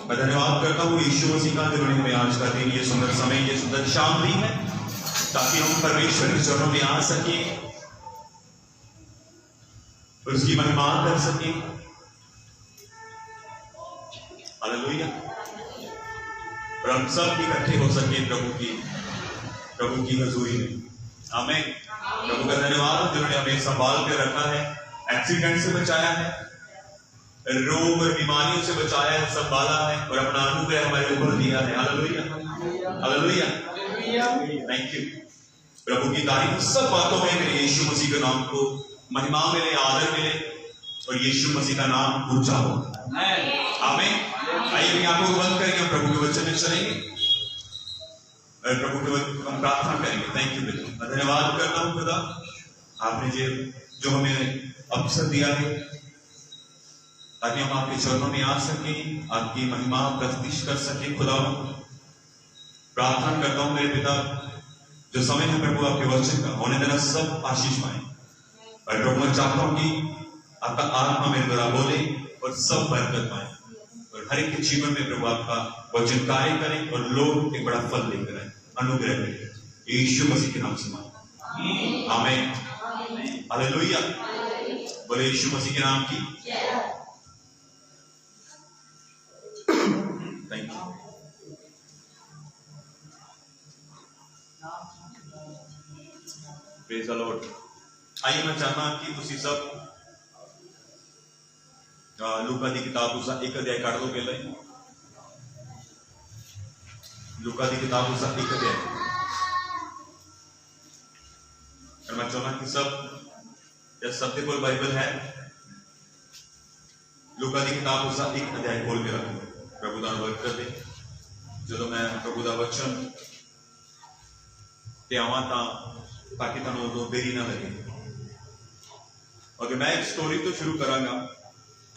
मैं धन्यवाद करता हूँ यीशु मसीह का, जिन्होंने हमें आज का दिन, ये सुंदर समय, ये सुंदर शाम दी है ताकि हम परमेश्वर के चरणों में आ सके, उसकी महिमा कर सके। हालेलुया। और हम सब इकट्ठे हो सके प्रभु की हजूरी में। आमीन। प्रभु का धन्यवाद जिन्होंने हमें संभाल कर रखा है, एक्सीडेंट से बचाया है, रोग और बीमारियों से बचाया है, संभाला है और अपना अनुग्रह हमारे ऊपर दिया है। Hallelujah, hallelujah, thank you. प्रभु की तारीफ सब बातों में मेरे यीशु मसीह के नाम को महिमा मिले, आदर मिले और यीशु मसीह का नाम ऊंचा हो। आमीन। आइए अपनी आंखों को बंद करेंगे, प्रभु के वचन में चलेंगे और प्रभु के हम प्रार्थना करेंगे। थैंक यू बेटा, मैं धन्यवाद करता हूँ खुदा, आपने जो हमें अवसर दिया है ताकि हम आपके चरणों में आ सके, आपकी महिमा प्रतिष्ठित कर सके। खुदा प्रार्थना करता हूँ मेरे पिता, जो समय है प्रभु आपके वचन का होने देना, सब आशीष पाए। और प्रभु मैं चाहता हूँ कि आपका आत्मा मेरे द्वारा बोले और सब बरकत पाए और हर एक के जीवन में प्रभु आपका वचन कार्य करें और लोग एक बड़ा फल लेकर आए, अनुग्रह करें। यीशु मसीह के नाम से मांगते, आमीन, हालेलुया। बोले यीशु मसीह के नाम की thank you. Praise the Lord. आइए मैं चाहता कि तुसी सब लूका दी किताब उसका 1 अध्याय काट दो। पहले लूका दी किताब उसका 1 अध्याय, और मैं चाहता कि सब कोई बाइबल है, लूका दी किताब उसका 1 अध्याय खोल के रखो। प्रभु दा बरकत दे। जो मैं प्रभु दा वचन ते आवां ताकि तुहानू उदों देरी ना लगे। और मैं एक स्टोरी तो शुरू करांगा,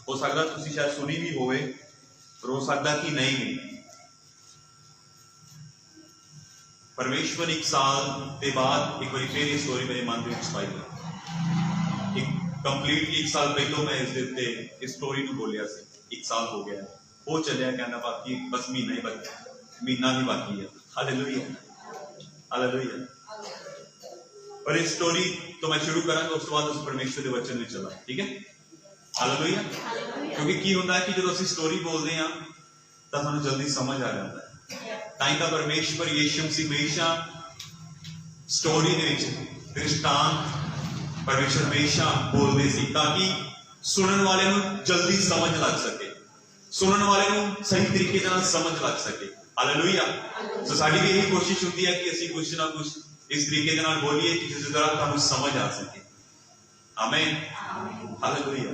हो सकता तुसी शायद सुनी भी होवे और हो सकता कि नहीं भी। परमेश्वर 1 साल के बाद एक बार फिर ये स्टोरी मेरे मन में छपाई है। एक कंप्लीट 1 साल पहले मैं इस दिन इस स्टोरी को बोलिया से 1 साल हो गया है, हो चलिया कहना, बाकी बस महीना ही बाकी, महीना ही बाकी है। Hallelujah, hallelujah. और इस स्टोरी तो मैं शुरू करांगा, उसके बाद उस परमेश्वर के वचन में चला, ठीक है। हालेलुया। क्योंकि की होता है कि जो असं स्टोरी बोलते हैं तो सानू जल्दी समझ आ जाता है। ताई तो परमेश्वर यीशु मसीह हमेशा स्टोरी दृष्टांत परमेश्वर हमेशा बोलते सी ताकि सुनने वाले को जल्दी समझ लग सके, सुनने वाले को सही तरीके से समझ लग सके। हालेलुया। तो साडी भी यही कोशिश होती है कि असं कुछ ना कुछ इस तरीके के नाल बोलिए कि जिस तरह तुहानू समझ आ सके। आमीन, हालेलुया।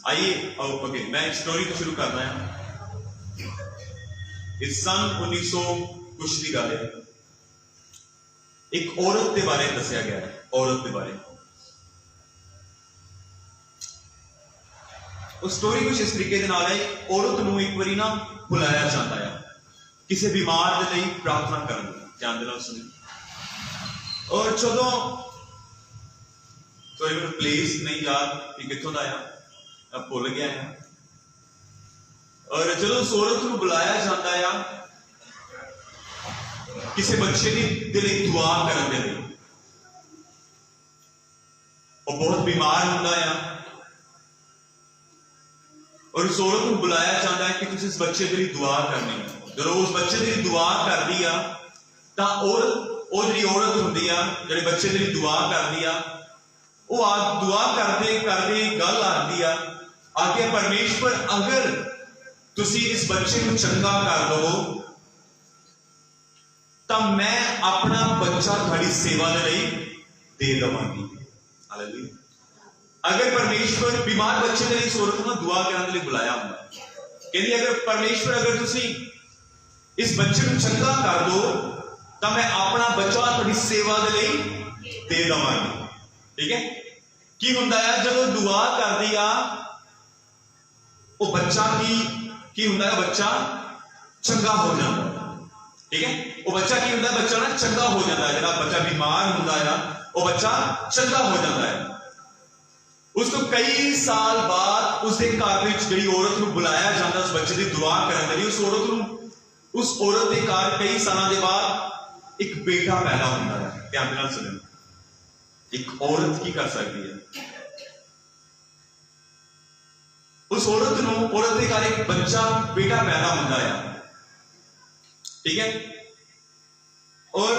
आइए ओके, मैं एक स्टोरी तो शुरू करना है। इस सन 1900 कुछ की गल है, एक औरत के बारे दसिया गया है। औरत के बारे उस स्टोरी कुछ इस तरीके के नाल है। औरत नूं एक बारी ना बुलाया जाता है किसी बीमार के लिए प्रार्थना करने। ध्यान देना सुनिए। और चलो सॉरी मैं प्लेस नहीं याद कि कितों आया, अब भुल गया है। और चलो उस औरत को बुलाया जाता है किसी बच्चे के लिए दुआ करने के लिए। वो बहुत बीमार होता है और उस औरत को बुलाया जाता है कि तुम इस बच्चे के लिए दुआ करनी है। जो उस बच्चे के लिए दुआ कर दी आ तो औरत होंगी आ जो बच्चे के लिए दुआ कर दी आ, वो दुआ करते करते गल आती आ आगे, परमेश्वर अगर तुसी इस बच्चे को चंगा कर दो तो मैं अपना बच्चा थोड़ी सेवा के लिए दे देवांगी। हालेलुया। अगर परमेश्वर बीमार बच्चे के लिए इस औरत को दुआ करने के लिए बुलाया होगा, कहती अगर परमेश्वर अगर तुसी इस बच्चे को चंगा कर दो तो मैं अपना बच्चा थोड़ी सेवा के लिए दे देवांगी। ठीक है। की होंदा है जब दुआ कर दिया वो बच्चा की होंदा है, बच्चा चंगा हो जाता है। ठीक है। वो बच्चा की होंदा है, बच्चा ना चंगा हो जाता है। जब बच्चा बीमार होंदा है वो बच्चा चंगा हो जाता है। उस तो कई साल बाद उसके घर में जिहड़ी औरत नूं बुलाया जाता उस बच्चे की दुआ करने के लिए, उस औरत के घर कई सालों के बाद एक बेटा पैदा होता है। ध्यान नाल सुनो, एक औरत की कर सकती है, उस औरत के घर एक बच्चा बेटा पैदा होता है, ठीक है। और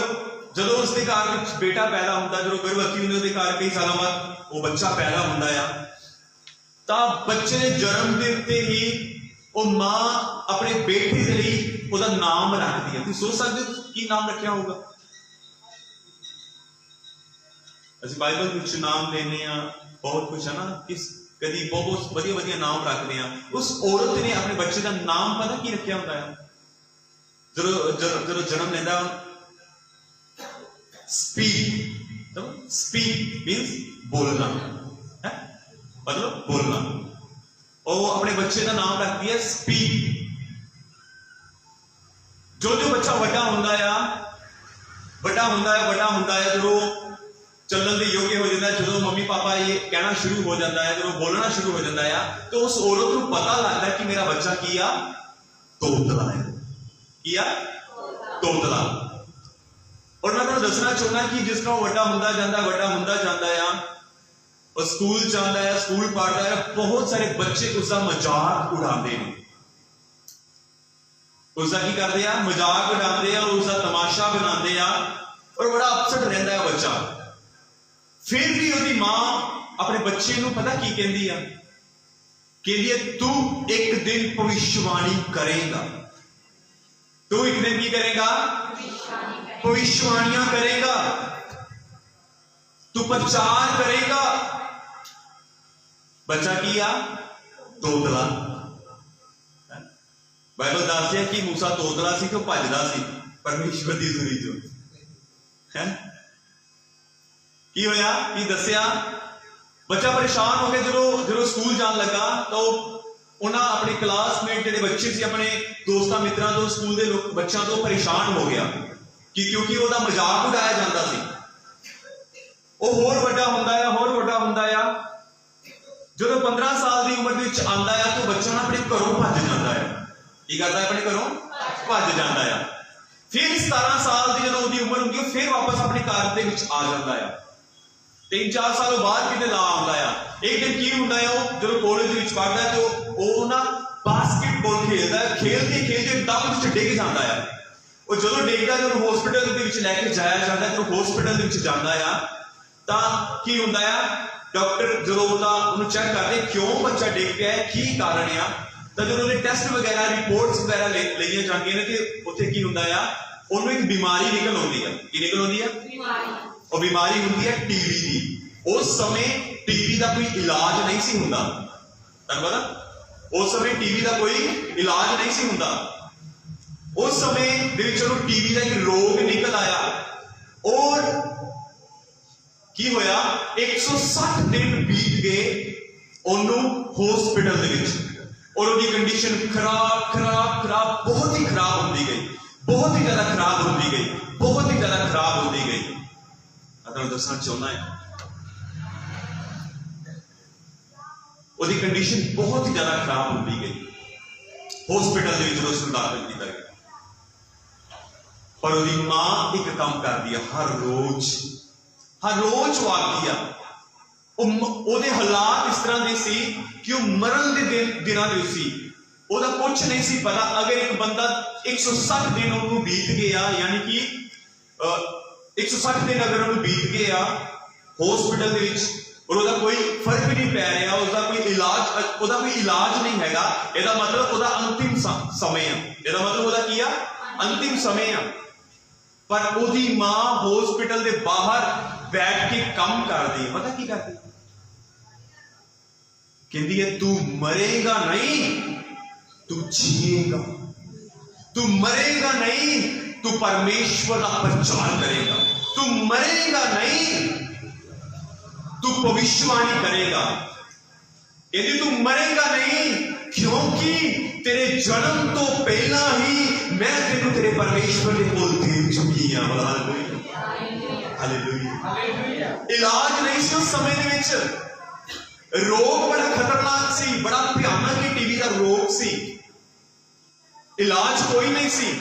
जो उसके घर बेटा पैदा होता, जो गर्भवती होने के घर कई सालों बाद वो बच्चा पैदा होता है, तो बच्चे के जन्म के उत्ते ही वो मां अपने बेटे के लिए उसका नाम रखती है। तुम सोच सकते हो की नाम रखा होगा? असं बाइबल कुछ नाम लेने बहुत कुछ है ना, किस कभी बहुत वधिया वधिया नाम रखते हैं। उस औरत ने अपने बच्चे का नाम पता की रखा होता है? जो जन्म लेता स्पीक, स्पीक मीन्स बोलना है, मतलब बोलना। और अपने बच्चे का नाम रखती है स्पीक। जो जो बच्चा बड़ा होता है जो चलन के योग्य हो जाता है, जो मम्मी पापा ये कहना शुरू हो जाता है, जो बोलना शुरू हो जाता है, तो उस औरत को पता लगता है कि मेरा बच्चा किया तोतला है, किया तोतला। और मैं तुहानू दसना चाहना कि जिस तरह वड्डा हुंदा जांदा है, और स्कूल जाता है, स्कूल पढ़ता है, बहुत सारे बच्चे उसका मजाक उड़ाते हैं। उसका की करते हैं? मजाक उड़ाते हैं और उसका तमाशा बनाते हैं, और बड़ा अपसेट रहता है बच्चा। फिर भी उसकी मां अपने बच्चे को पता की कहती है? कहती है तू एक दिन भविष्यवाणी करेगा, तू एक दिन की करेगा? भविष्यवाणियां करेगा, तू प्रचार करेगा। बच्चा किया तोतला। बाइबल दसदी है कि मूसा तोतला सी तो भजदा सी परमेश्वर की दूरी चो, है की होया की दसिया? बच्चा परेशान हो गया जो स्कूल जान लगा, तो उन्हें अपने क्लासमेट जो बच्चे से अपने दोस्तों मित्रों तो स्कूल के बच्चों तो परेशान हो गया कि क्योंकि वह मजाक उड़ाया जाता सी। वह होर वड्डा हुंदा है, जो 15 साल की उम्र आता है तो बच्चा अपने घरों भज जाता है। की करता है? अपने घरों भज जाता है। फिर 17 साल की जो उसकी उम्र होंगी फिर वापस अपने घर के आ जाता है। 3-4 सालों बाद कितने ला आता है। एक दिन की होता है, जो कॉलेज पढ़ता है तो वो ना बास्केटबॉल खेलता है, खेलते खेलते एकदम डिग जाता है। और जो डिगता है जो हॉस्पिटल लैके जाया जाता है, जो हॉस्पिटल जाता है तो की होता है, डॉक्टर जो चेक करते क्यों बच्चा डिग गया है, की कारण है, तो जो टेस्ट वगैरह रिपोर्ट्स वगैरह लिया जाती है तो उत्थे की होता है, उन्होंने एक बीमारी निकल आती है। की निकल आती है? और बीमारी होती है टीबी की। उस समय टीबी का कोई इलाज नहीं सी हुंदा, तुहानू पता? उस समय टीबी का कोई इलाज नहीं सी हुंदा। उस समय टीबी का एक रोग निकल आया और की होया 160 दिन बीत गए हॉस्पिटल दे विच, और उनकी कंडीशन खराब बहुत ही खराब होती गई, बहुत ही ज्यादा खराब होती गई, बहुत ही ज्यादा खराब होती गई। मैं दसना चाहना है उसकी कंडीशन बहुत ही ज्यादा खराब होती गई। हॉस्पिटल दे विच उसनूं दाखिल किया गया, पर उसकी मां एक काम करती है, हर रोज वो आती है। ਉਹਦੇ हालात इस तरह के सी कि वह मरण के दिनों में सी, ਉਹਦਾ कुछ नहीं सी पता। अगर एक बंदा 160 दिन उन्होंने बीत गया, यानी कि 160 दिन अगर उन्होंने बीत गया हॉस्पिटल के और उसका कोई फर्क भी नहीं पै रहा, उसका कोई इलाज नहीं हैगा, इसका मतलब उसका अंतिम समय है, इसका मतलब उसका की अंतिम समय है। पर उसकी मां हॉस्पिटल के बाहर बैठ के काम करती है। पता की करती? कहती है तू मरेगा नहीं, तू जिएगा, तू मरेगा नहीं, तू परमेश्वर का प्रचार करेगा, तू मरेगा नहीं, तू भविष्यवाणी करेगा। कहती तू मरेगा नहीं, क्योंकि तेरे जन्म तो पहला ही मैं तेनू तेरे परमेश्वर के कोल दे चुकी हां। Hallelujah, hallelujah. इलाज नहीं सी उस समय दे विच, रोग बड़ा खतरनाक सी, बड़ा भयानक ही टीवी का रोग सी, इलाज कोई नहीं सी,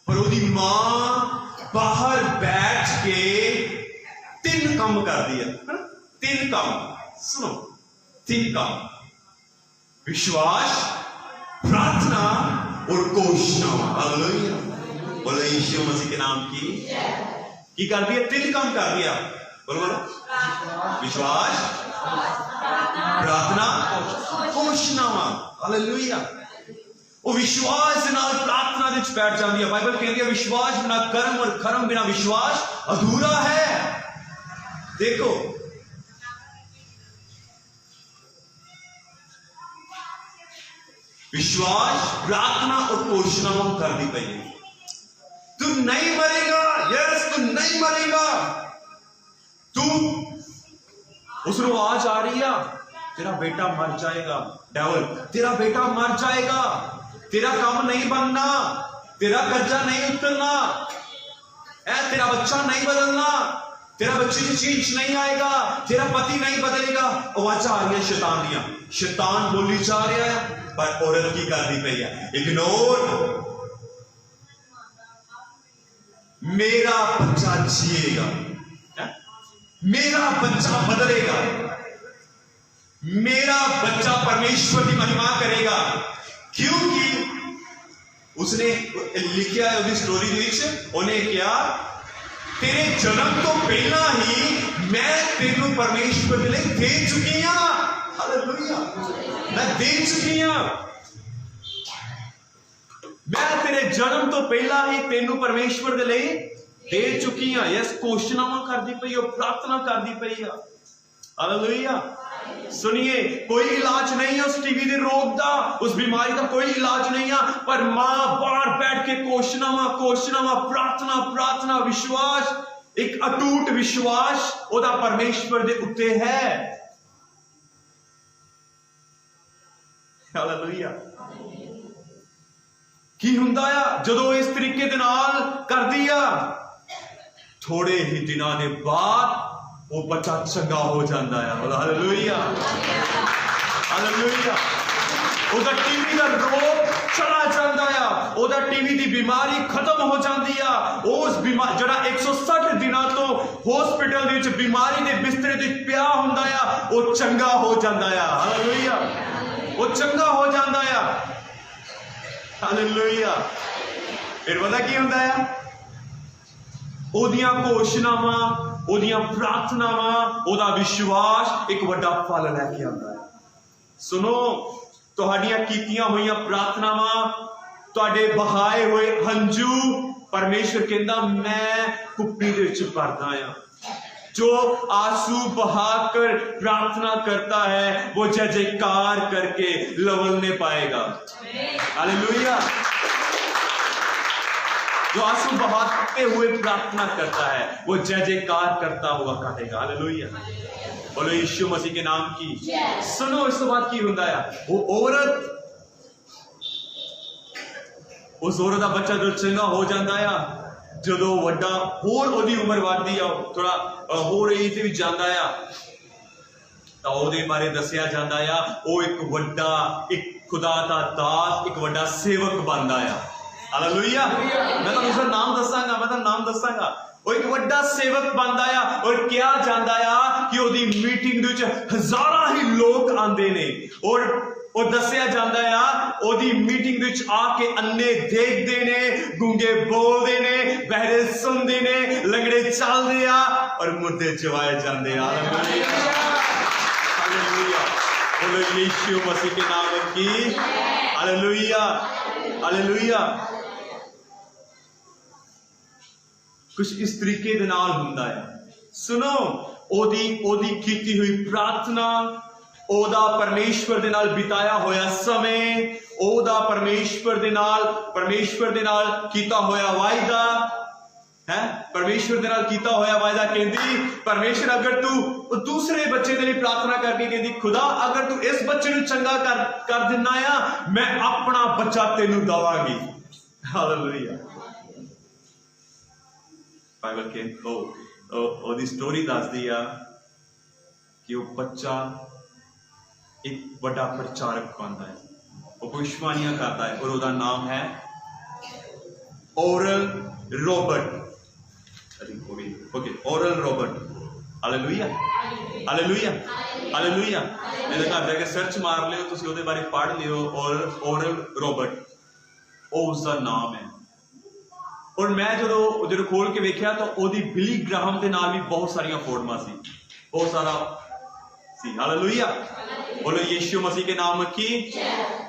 पर उसकी मां बाहर बैठ के 3 काम कर दिया। 3 काम, सुनो, 3 काम, विश्वास, प्रार्थना और घोषणा। हालेलुया, बोलो यीशु मसीह के नाम की कर दिया, 3 काम कर दिया। बोलो बोलो, विश्वास, प्रार्थना, घोषणा। हालेलुया, वो विश्वास के नाल प्रार्थना दे विच बैठ जाती है। बाइबल कहती है विश्वास बिना कर्म और कर्म बिना विश्वास अधूरा है। देखो, विश्वास, प्रार्थना और घोषणा कर दी पई है। तू नहीं मरेगा, यस तू नहीं मरेगा। तू उसको आवाज आ रही है, तेरा बेटा मर जाएगा। डेविल, तेरा बेटा मर जाएगा, तेरा काम नहीं बनना, तेरा कर्जा नहीं उतरना, तेरा बच्चा नहीं बदलना, तेरा बच्चे की चेंज नहीं आएगा, तेरा पति नहीं बदलेगा। आवाज आ रही है शैतान दिया, शैतान बोली जा रहा है, पर औरत की करनी पई है इग्नोर। मेरा बच्चा जिएगा, मेरा बच्चा बदलेगा, मेरा बच्चा परमेश्वर की महिमा करेगा। क्योंकि उसने लिखा है उसकी स्टोरी विच, उन्हें क्या, तेरे जन्म तो पहला ही मैं तेनू परमेश्वर के लिए दे चुकी हां। हालेलुया, मैं दे चुकी हां, मैं तेरे जन्म तो पहला ही तेनू परमेश्वर के लिए दे चुकी हां। यस, घोषणा कर दी पई, प्रार्थना कर दी पई। हालेलुया, सुनिए, कोई इलाज नहीं है उस टीवी के रोग का, उस बीमारी का कोई इलाज नहीं है, पर मां बाहर बैठ के घोषणा, प्रार्थना, प्रार्थना, विश्वास, एक अटूट विश्वास ओदा परमेश्वर दे उत्ते है। हालेलुया, की हुंदा आ जदों इस तरीके दे नाल कर दिया, थोड़े ही दिनों के बाद वो बच्चा चंगा हो जाता है। हालेलुया, हालेलुया, उधर टीवी का रोग चला जाता है, उधर टीवी की बीमारी खत्म हो जाती है। उस बीमारी जरा 160 दिनों तो हॉस्पिटल विच बीमारी के बिस्तरे ते पिया हुंदा है, वो चंगा हो जाता है। हालेलुया, वो चंगा हो जाता है। हालेलुया, फिर पता की हुंदा है, ओदियां घोषणावां, ओदियां प्रार्थनावां, ओदा विश्वास एक बड़ा फल लैके आंदा है। सुनो, तुहाडियां कीतियां होईयां प्रार्थनावां, तुहाडे बहाए हुए हंझू, परमेश्वर कहंदा मैं कुप्पी दे विच भरदा आ। जो आंसू बहाकर प्रार्थना करता है वो जय जयकार करके लवलने पाएगा। हालेलुया, जो आंसू बहाते हुए प्रार्थना करता है वो जय जयकार करता हुआ काटेगा। हालेलुया, बोलो यीशु मसीह के नाम की। सुनो, इस बात की हुंदा है, वो औरत, उस औरत का बच्चा जो चंगा हो जाता है, जो वड्डा होर ओदी उम्र बढ़दी आ, थोड़ा होर एज विच जांदा आ, तां ओदे बारे दस्सिया जांदा आ, वो एक वड्डा, एक खुदा दा दास, एक वड्डा सेवक बनदा आ। हालेलुया, मैं तो उसका नाम दसांगा, मैं तो नाम दसांगा। वो एक वड्डा सेवक बनदा आ, और क्या जांदा आ कि ओदी मीटिंग दे विच हजारां ही लोग आंदे ने, और दस्सिया जांदा आ ओदी मीटिंग विच आके अन्ने देखदे ने, गूंगे बोलदे ने, बहरे सुनदे ने, लंगड़े चलदे आ, और मुर्दे जवाए जांदे आ। हालेलुया, बोलो यीशु मसीह के नाम की। हालेलुया, हालेलुया, कुछ इस तरीके दे नाल हुंदा है। सुनो, ओदी कीती हुई प्रार्थना, ओदा परमेश्वर दे नाल बिताया होया समय, ओदा परमेश्वर दे नाल कीता होया वायदा है, परमेश्वर दे नाल कीता होया वायदा। कहंदी परमेश्वर अगर तू दूसरे बच्चे दे लिए प्रार्थना करके कहंदी खुदा अगर तू इस बच्चे नूं चंगा कर दिना आ, मैं अपना बच्चा तेनू दवांगी। हालेलुया, बाइबल के ओदी स्टोरी दसदी आ, कि वो बच्चा एक बड़ा प्रचारक बनता है, वो भविष्यवाणियां करता है, और उसका नाम है oral Robert. Okay, oral Robert. Hallelujah, hallelujah, hallelujah. मेरे घर जाके सर्च मार लियो, तुसी ਉਹਦੇ ਬਾਰੇ ਪੜ੍ਹ ਲਿਓ। ओरल रॉबर्ट, ਉਹ ਉਸਦਾ ਨਾਮ ਹੈ। और मैं जो खोल के वेख्या तो ਉਹਦੀ बिली ग्राहम ਦੇ ਨਾਲ भी बहुत सारिया फोटोआं सी, बहुत सारा सी। हालेलुया, बोलो यीशु मसीह के नाम की,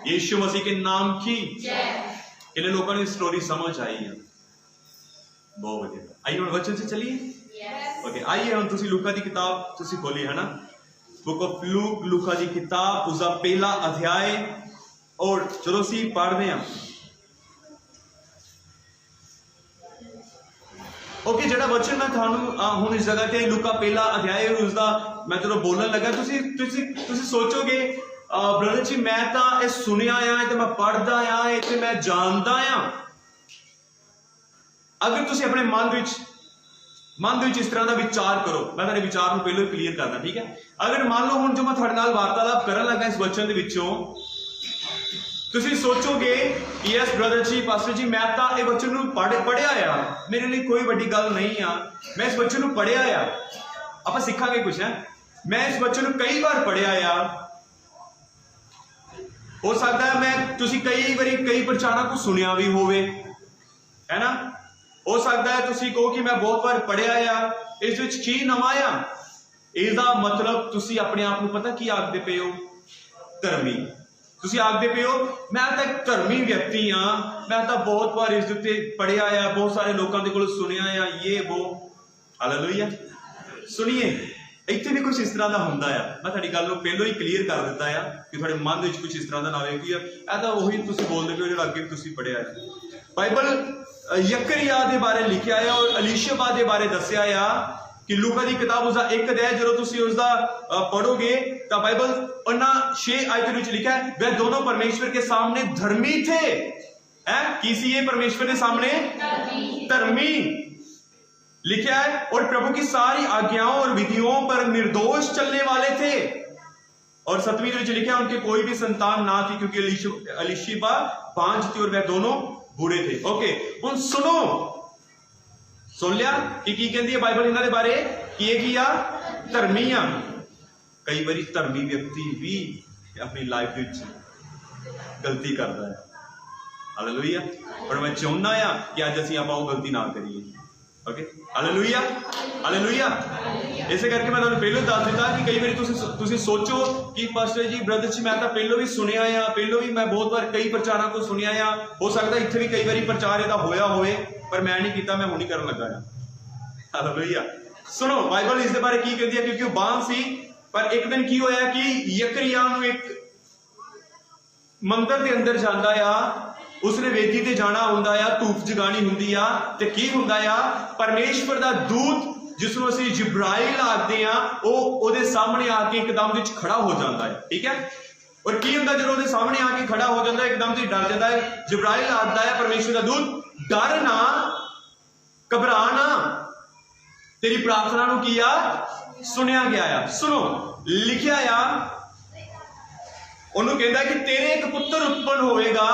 यीशु मसीह के नाम की। किन्ने लोगों ने स्टोरी समझ आई है? बहुत बढ़िया। आइए हम वचन से चलिए। ओके, आइए हम तुसी लूका की किताब तुसी खोली है ना, बुक ऑफ लूक, लूका की किताब उसका पहला अध्याय। और चलो सी पढ़ते हैं। ओके, जेड़ा वचन मैं थानू हुण इस जगह ते लूका पहला अध्याय उसका मैं चलो बोलने लगा, तुसी सोचोगे ब्रदर जी मैं तो ये सुनिया आ, मैं पढ़दा आ, ते मैं जानदा आ। अगर तुसी अपने मन विच इस तरह का विचार करो, मैं तेरे विचार को पहले क्लीयर करना, ठीक है। अगर मान लो हुण जो मैं थोड़े नाल वार्तालाप करन लगा इस वचन दे विचों, तुसी सोचोगे यस ब्रदर जी, पास्टर जी मैं तो ये वचन नूं पढ़िया आ, मेरे लिए कोई बड़ी गल नहीं आ, मैं इस वचन नूं पढ़िया आ। आपां सीखांगे कुछ है, मैं इस वचन नूं कई बार पढ़िया आ। हो सकता है मैं तुसी कई बारी कई प्रचारां को सुनिया भी होवे, है ना। हो सकता है तुसी कहो कि मैं बहुत बार पढ़िया आ, इस विच की नवां आ। इसदा मतलब तुसी अपने आप को पता की आखदे पे हो? धर्मी। तुसी आखदे पे हो मैं तो एक धर्मी व्यक्ति हाँ, मैं तो बहुत बार इस उत्ते पढ़िया आ, बहुत सारे लोगों के कोल सुनिया आ, ये वो। हालेलुया। सुनिए, इत्थे भी कुछ इस तरह का हुंदा है। मैं तुहाडी गल नूं पहलों ही क्लीयर कर दिता है कि तुहाडे मन विच कुछ इस तरह का ना आवे कि यह तो वही तुसी बोलदे पे हो जो अगे भी तुसी पढ़िया है। बाइबल यकरिया दे बारे लिखिया है और अलीशबा दे बारे दस्सिया है कि लूका की किताब उसका एक अध्याय जो तुसी उसका पढ़ोगे तो बाइबल उन्हें 6 आयत में लिखा है वह दोनों परमेश्वर के सामने धर्मी थे। किसी ये परमेश्वर के सामने धर्मी लिखा है और प्रभु की सारी आज्ञाओं और विधियों पर निर्दोष चलने वाले थे। और 7वीं में लिखा है उनके कोई भी संतान ना थी क्योंकि अलीशबा बांझ थी और वह दोनों बूढ़े थे। ओके, उन सुन लिया कि की कहती है बाइबल इन्होंने बारे कि ये किया धर्मी आ। कई बार धर्मी व्यक्ति भी अपनी लाइफ गलती करता है। हालेलुया। पर मैं चाहना है कि आज असीं आपां वो गलती ना करिए। Okay, hallelujah, hallelujah. इसे करके मैं तुहानूं पहलों दस दिता कि कई बार तुसीं सोचो कि पास्टर जी ब्रदर जी मैं तो पहलों भी सुनिया आ, पहलों भी मैं बहुत बार कई प्रचारां को सुनिया आ, हो सकता इत्थे भी कई बार प्रचार इहदा होया होवे पर मैं नहीं किया, मैं हुण ही करन लगा आ। हालेलुया। सुनो बाइबल इस दे बारे की कहती है क्योंकि वो बांझ सी पर एक दिन की होया कि यकरिया नूं एक मंदिर के अंदर जांदा आ, उसने वेदी ते जाना हुंदा आ, धूफ जगानी हुंदी आ ते की हुंदा आ परमेश्वर दा दूत जिसनों असीं जिब्राइल आखदे आ ओहदे सामने आके एकदम विच खड़ा हो जाता है। ठीक है, और की हुंदा जदों ओहदे सामने आके खड़ा हो जाता है एकदम से डर जाता है। जिब्राइल आखदा है परमेश्वर दा दूत डर ना, घबरा ना, तेरी प्रार्थना नूं की आ सुनिया गया आ। सुनो लिखिया आ उन्होंने कहता है कि तेरे एक पुत्र उत्पन्न होएगा,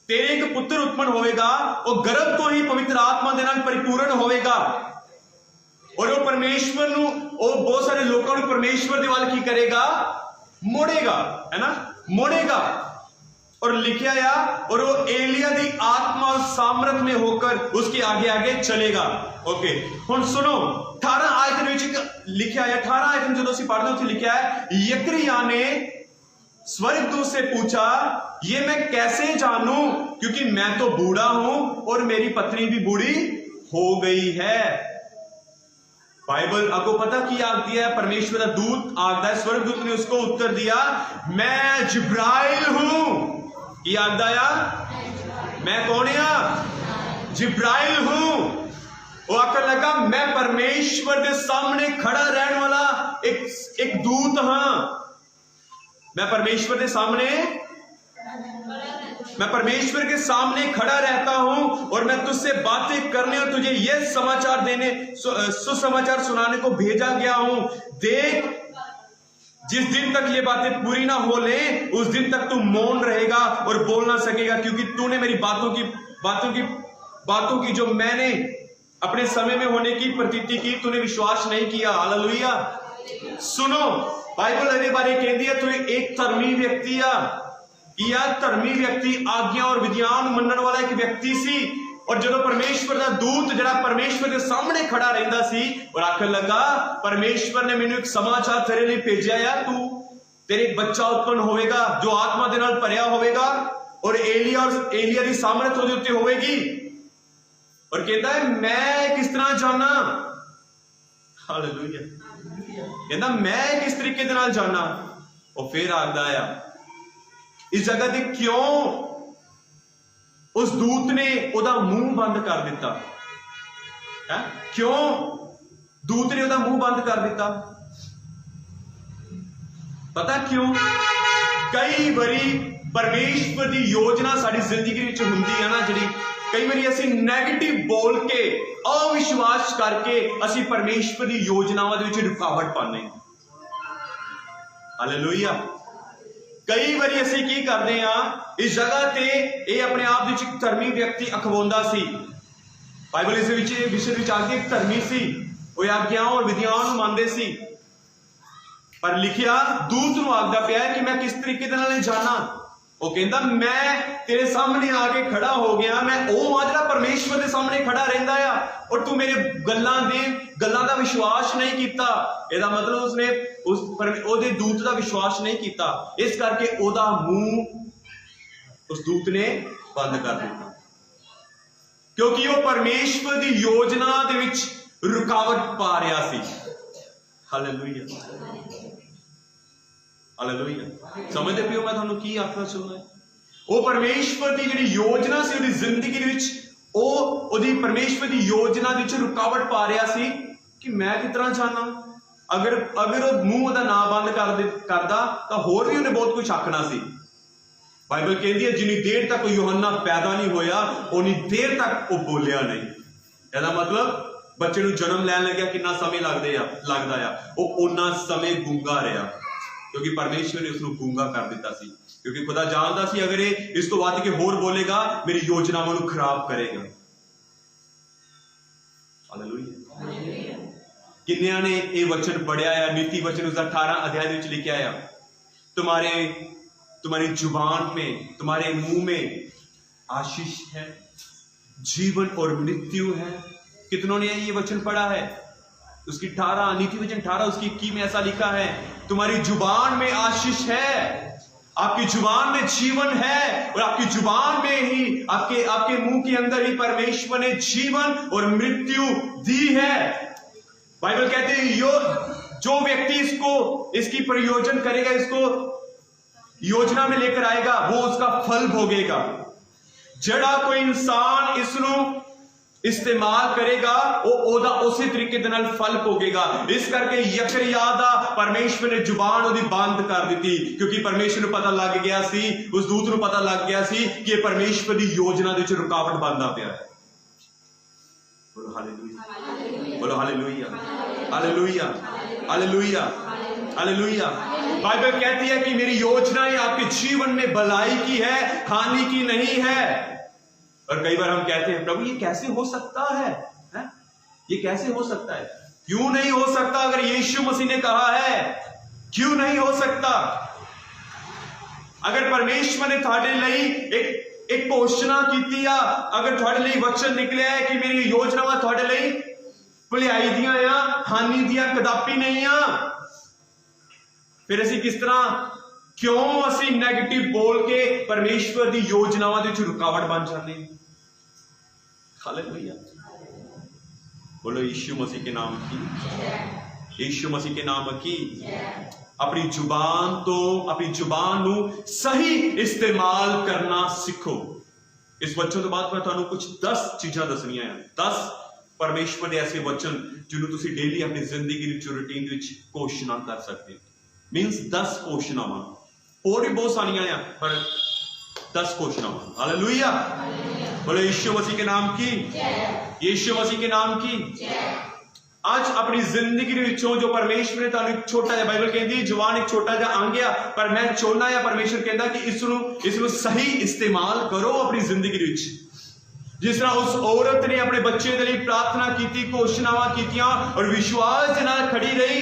तेरे एक पुत्र उत्पन्न होएगा, वो गर्भ तो ही पवित्र आत्मा दे नाल परिपूर्ण होएगा और वो परमेश्वर नूं वो बहुत सारे लोगों को परमेश्वर दे वाल की करेगा, मोड़ेगा, है ना, मोड़ेगा। और लिखिया आ और वो एलिया दी आत्मा और सामर्थ में होकर उसके आगे आगे चलेगा। ओके, हुण सुनो 18 आयत में लिखा है, 18 आयत में जो असीं पढ़दे उत्थे लिखा है यकरिया ने स्वर्गदूत से पूछा ये मैं कैसे जानूं क्योंकि मैं तो बूढ़ा हूं और मेरी पत्नी भी बूढ़ी हो गई है। बाइबल आपको पता की आखती है, परमेश्वर का दूत आखता है, स्वर्गदूत ने उसको उत्तर दिया मैं जिब्राइल हूं। की आखदा आ मैं कौन आ? जिब्राइल हूं। वो आकर लगा मैं परमेश्वर के सामने खड़ा रहने वाला एक दूत हां, मैं परमेश्वर के सामने मैं परमेश्वर के सामने खड़ा रहता हूं और मैं तुझसे बातें करने और तुझे यह समाचार देने, सुसमाचार सुनाने को भेजा गया हूं। देख, जिस दिन तक ये बातें पूरी ना हो ले उस दिन तक तू मौन रहेगा और बोल ना सकेगा, क्योंकि तूने मेरी बातों की जो मैंने अपने समय में होने की प्रतीति की, तूने विश्वास नहीं किया। हालेलुया। सुनो, बाइबल अरे बारे कहती है, तू एक धर्मी व्यक्ति धर्मी व्यक्ति आज्ञा और विधियां मनन वाला एक व्यक्ति सी। और जो परमेश्वर का दूत जरा परमेश्वर के सामने खड़ा रहता सी और आखिर लगा, परमेश्वर ने मैंने एक समाचार तेरे लिए भेजा है, तेरे एक बच्चा उत्पन्न होवेगा जो आत्मा दे नाल भरिया होवेगा और एलिया की सामर्थ ਉਹਦੇ ਉੱਤੇ होवेगी। और कहता है मैं किस तरह जाना। हालेलुया। कहता मैं किस तरीके दे नाल जाना। और फिर आखदा है इस जगह ते क्यों उस दूत ने ओदा मुंह बंद कर दिता है? क्यों दूत ने ओदा मुंह बंद कर दिता? पता क्यों? कई बारी परमेश्वर की योजना साडी जिंदगी विच हुंदी है ना, जिहड़ी कई बारी असी नैगेटिव बोल के अविश्वास करके असी परमेश्वर की योजनावां दे विच रुकावट पाने। हालेलुया। कई बारी असी की करते हैं, इस जगह ते ये अपने आप विच एक धर्मी व्यक्ति अखवाउंदा सी। बाइबल इस विषय विच आके एक धर्मी सी, वो आज्ञाओं और विधियां नूं मनदे सी, पर लिखिया दूत नूं आखदा पिया कि मैं किस तरीके दे नाल जाना। वो कहता मैं तेरे सामने आके खड़ा हो गया, मैं वो जिहड़ा परमेश्वर के सामने खड़ा रहिंदा आ और तू मेरे गल्लां दा विश्वास नहीं किया। इसदा मतलब उसने ओदे दूत का विश्वास नहीं किया, इस करके ओदा मुंह उस दूत ने बंद कर दिया, क्योंकि वो परमेश्वर की योजना दे विच रुकावट पा रहा सी। हालेलुया। हालेलुया। समझते पियो मैं तुहानू की आखना चाहुंदा है? वो परमेश्वर की जिहड़ी योजना सी उहदी जिंदगी विच, ओहदी परमेश्वर की योजना विच रुकावट पा रहा सी कि मैं किस तरह जाना। अगर वो मुंह दा ना बंद करदा तो होर भी उन्हें बहुत कुछ आखना सी। बाइबल कहती है जिन्नी देर तक यूहन्ना पैदा नहीं होया उन्नी देर तक वो बोलिया नहीं। इसदा मतलब बच्चे नूं जन्म लैन लग्या कितना समय लगदा आ, वो उन्ना समय गूंगा रहा, क्योंकि परमेश्वर ने उसको गूंगा कर दिता सी, क्योंकि खुदा जानता सी अगर ये इस तो वध के होर बोलेगा मेरी योजनावां नूं खराब करेगा। हालेलुया। किन्नियां ने ये वचन पढ़िया है? नीति वचन उसका 18 अध्याय में लिखा है, तुम्हारी जुबान में, तुम्हारे मुंह में आशीष है, जीवन और मृत्यु है। कितनों ने ये वचन पढ़ा है? उसकी 18 नीति वचन 18 उसकी 21 में ऐसा लिखा है, तुम्हारी जुबान में आशीष है, आपकी जुबान में जीवन है और आपकी जुबान में ही आपके मुंह के अंदर ही परमेश्वर ने जीवन और मृत्यु दी है। बाइबल कहते हैं जो व्यक्ति इसकी प्रयोजन करेगा, इसको योजना में लेकर आएगा, वो उसका फल भोगेगा। जड़ा कोई इंसान इसनों इस्तेमाल करेगा वो ओदा उसी तरीके दे नाल फल भोगेगा। इस करके यकरिया दा परमेश्वर ने जुबान ओदी बंद कर दी, क्योंकि परमेश्वर को पता लग गया सी, उस दूत को पता लग गया सी कि परमेश्वर की योजना दे विच रुकावट बनदा पिया है। बोलो हालेलुया। बोलो hallelujah. Hallelujah. Hallelujah. Hallelujah. Bible कहती है कि मेरी योजनाएं आपके जीवन में भलाई की है, हानि की नहीं है। और कई बार हम कहते हैं प्रभु ये कैसे हो सकता है? ये कैसे हो सकता है? क्यों नहीं हो सकता? अगर यीशु मसीह ने कहा है, क्यों नहीं हो सकता? अगर परमेश्वर ने थाड़े लिए एक घोषणा की, अगर थाड़े लिए वचन निकले है कि मेरी योजना थाड़े लिए भलाई दियां आ, हानि दियां कदापि नहीं आ, फिर असी किस तरह, क्यों असी नेगेटिव बोल के परमेश्वर की योजनावां दे विच रुकावट बन जाते हैं? हालेलुया। बोलो यीशु मसीह के नाम की, यीशु मसीह के नाम की। अपनी जुबान नू सही इस्तेमाल करना सीखो। इस वचन तो बाद मैं तुहानू कुछ 10 चीज़ां दसनियां हैं, 10 परमेश्वर के ऐसे वचन जिन्होंने तुसी डेली अपनी जिंदगी रूटीन घोषणा कर सकते हो। मीनस 10 घोषणावां, और भी बहुत सारियां हैं, पर 10 घोषणावां। हालेलुया, बोलो यीशु मसीह के नाम की, यीशु मसीह के नाम की। आज अपनी जिंदगी ਦੇ ਵਿੱਚੋਂ ਜੋ ਪਰਮੇਸ਼ਵਰ ਨੇ ਤੁਹਾਨੂੰ ਇੱਕ ਛੋਟਾ ਜਿਹਾ, ਬਾਈਬਲ ਕਹਿੰਦੀ ਜਵਾਨ ਇੱਕ ਛੋਟਾ ਜਿਹਾ ਆਂਗਿਆ, ਪਰ ਮੈਂ ਚਾਹੁੰਦਾ ਹਾਂ ਪਰਮੇਸ਼ਵਰ ਕਹਿੰਦਾ ਕਿ ਇਸ ਨੂੰ ਸਹੀ ਇਸਤੇਮਾਲ ਕਰੋ ਆਪਣੀ ਜ਼ਿੰਦਗੀ ਦੇ ਵਿੱਚ। ਜਿਸ ਤਰ੍ਹਾਂ ਉਸ ਔਰਤ ਨੇ ਆਪਣੇ ਬੱਚੇ ਦੇ ਲਈ ਪ੍ਰਾਰਥਨਾ ਕੀਤੀ, ਘੋਸ਼ਣਾਵਾਂ ਕੀਤੀਆਂ ਔਰ ਵਿਸ਼ਵਾਸ ਦੇ ਨਾਲ ਖੜੀ ਰਹੀ,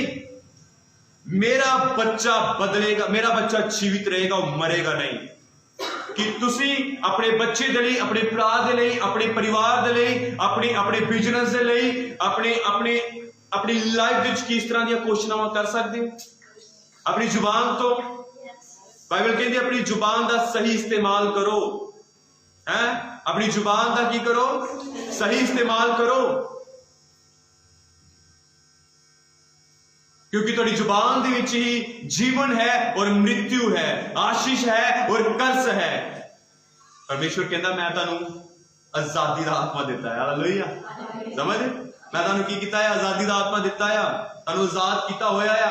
ਮੇਰਾ ਬੱਚਾ ਬਦਲੇਗਾ, ਮੇਰਾ ਬੱਚਾ ਜੀਵਿਤ ਰਹੇਗਾ, ਉਹ ਮਰੇਗਾ ਨਹੀਂ। कि तुसी अपने बच्चे दे लई, अपने भरा दे लई, अपने परिवार दे लई, अपने बिजनेस दे लई, अपनी लाइफ दे विच किस तरह दी घोषणावां कर सकदे हो अपनी जुबान तो। बाइबल कहती अपनी जुबान का सही इस्तेमाल करो, हैं? अपनी जुबान का की करो, सही इस्तेमाल करो, क्योंकि तुहाडी जुबान दे विच ही जीवन है और मृत्यु है, आशीष है और कर्स है। परमेश्वर कहता मैं तुहानू आजादी दा आत्मा दिता है। हालेलुया, समझ? मैं तुहानू की कीता है? आजादी दा आत्मा दिता है, तुहानू आजाद कीता होया है।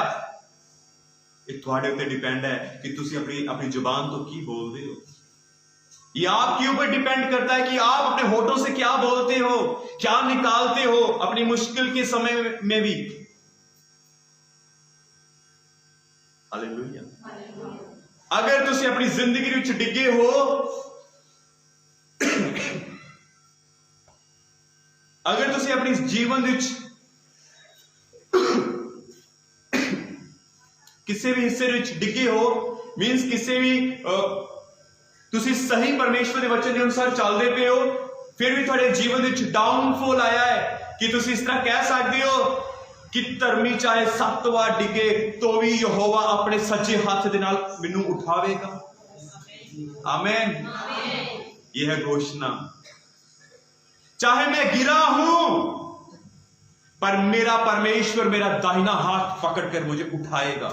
ये तुहाडे उत्ते डिपेंड है कि तुसी अपनी जुबान तो की बोलते हो। ये आपके ऊपर डिपेंड करता है कि आप अपने होठों से क्या बोलते हो, क्या निकालते हो अपनी मुश्किल के समय में भी। हालेलुया, अगर तुसी अपनी जिंदगी विच डिगे हो, अगर तुसी अपनी जीवन विच किसी भी हिस्से विच डिगे हो, मीन्स किसी भी तुसी सही परमेश्वर के वचन के अनुसार चलते पे हो, फिर भी थोड़े जीवन विच डाउनफॉल आया है कि तुसी इस तरह कह सकते हो कि धर्मी चाहे 7 बार डिगे तो भी यहोवा अपने सच्चे हाथ के नाल मैनू उठावेगा। आमीन, यह है घोषणा। चाहे मैं गिरा हूं, पर मेरा परमेश्वर मेरा दाहिना हाथ पकड़कर मुझे उठाएगा।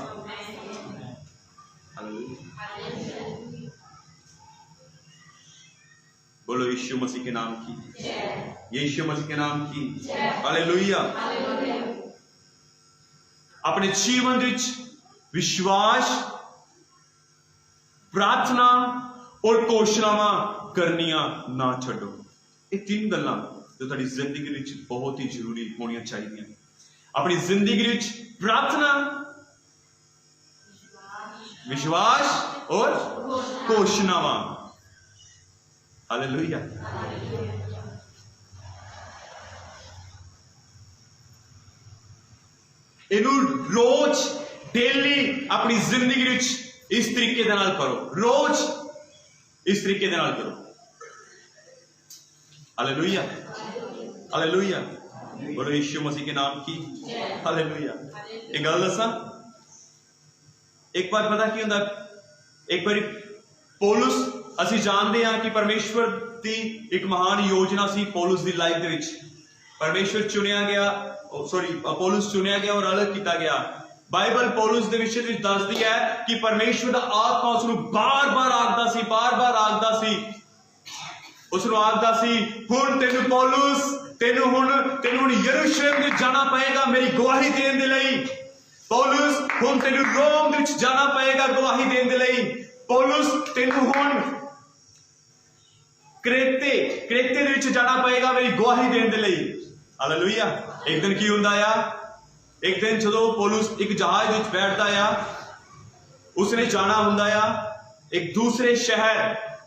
बोलो यीशु मसीह के नाम की, यीशु मसीह के नाम की। हालेलुया। अपने जीवन विच विश्वास, प्रार्थना और घोषणावां करनियां ना छड्डो। ये 3 गल्लां जो तुहाडी जिंदगी विच बहुत ही जरूरी होनियां चाहिए। अपनी जिंदगी विच प्रार्थना, विश्वास और घोषणावां। हालेलुया। इनू रोज डेली अपनी जिंदगी विच इस तरीके दे नाल करो, रोज इस तरीके दे नाल करो। हालेलुया, हालेलुया, बोलो यीशु मसीह के नाम की। हालेलुया। एक गल दसा, एक बार पता की हुंदा, एक बार पौलुस, असीं जानते हैं कि परमेश्वर की एक महान योजना सी पौलुस की लाइफ दे विच। परमेश्वर चुनिया गया, पौलुस चुनिया गया और अलग किया गया। बाइबल पौलुस के विषय में दसदी है कि परमेश्वर का आत्मा उसनू बार बार आखदा सी, बार बार आखदा सी, उसनू आखदा सी, हुण तेनू पौलुस, तेनू हुण यरूशलेम में जाना पएगा मेरी गवाही देने दे लई। पौलुस हुण तेनू रोम विच जाना पएगा गवाही देने दे लई। पौलुस तेनू हुण क्रेते दे विच जाना पएगा मेरी गवाही देने दे लई। हालेलुया। एक दिन की हुंदा आ, एक दिन जो पौलुस एक जहाज विच बैठदा आ, उसने जाना हुंदा आ एक दूसरे शहर,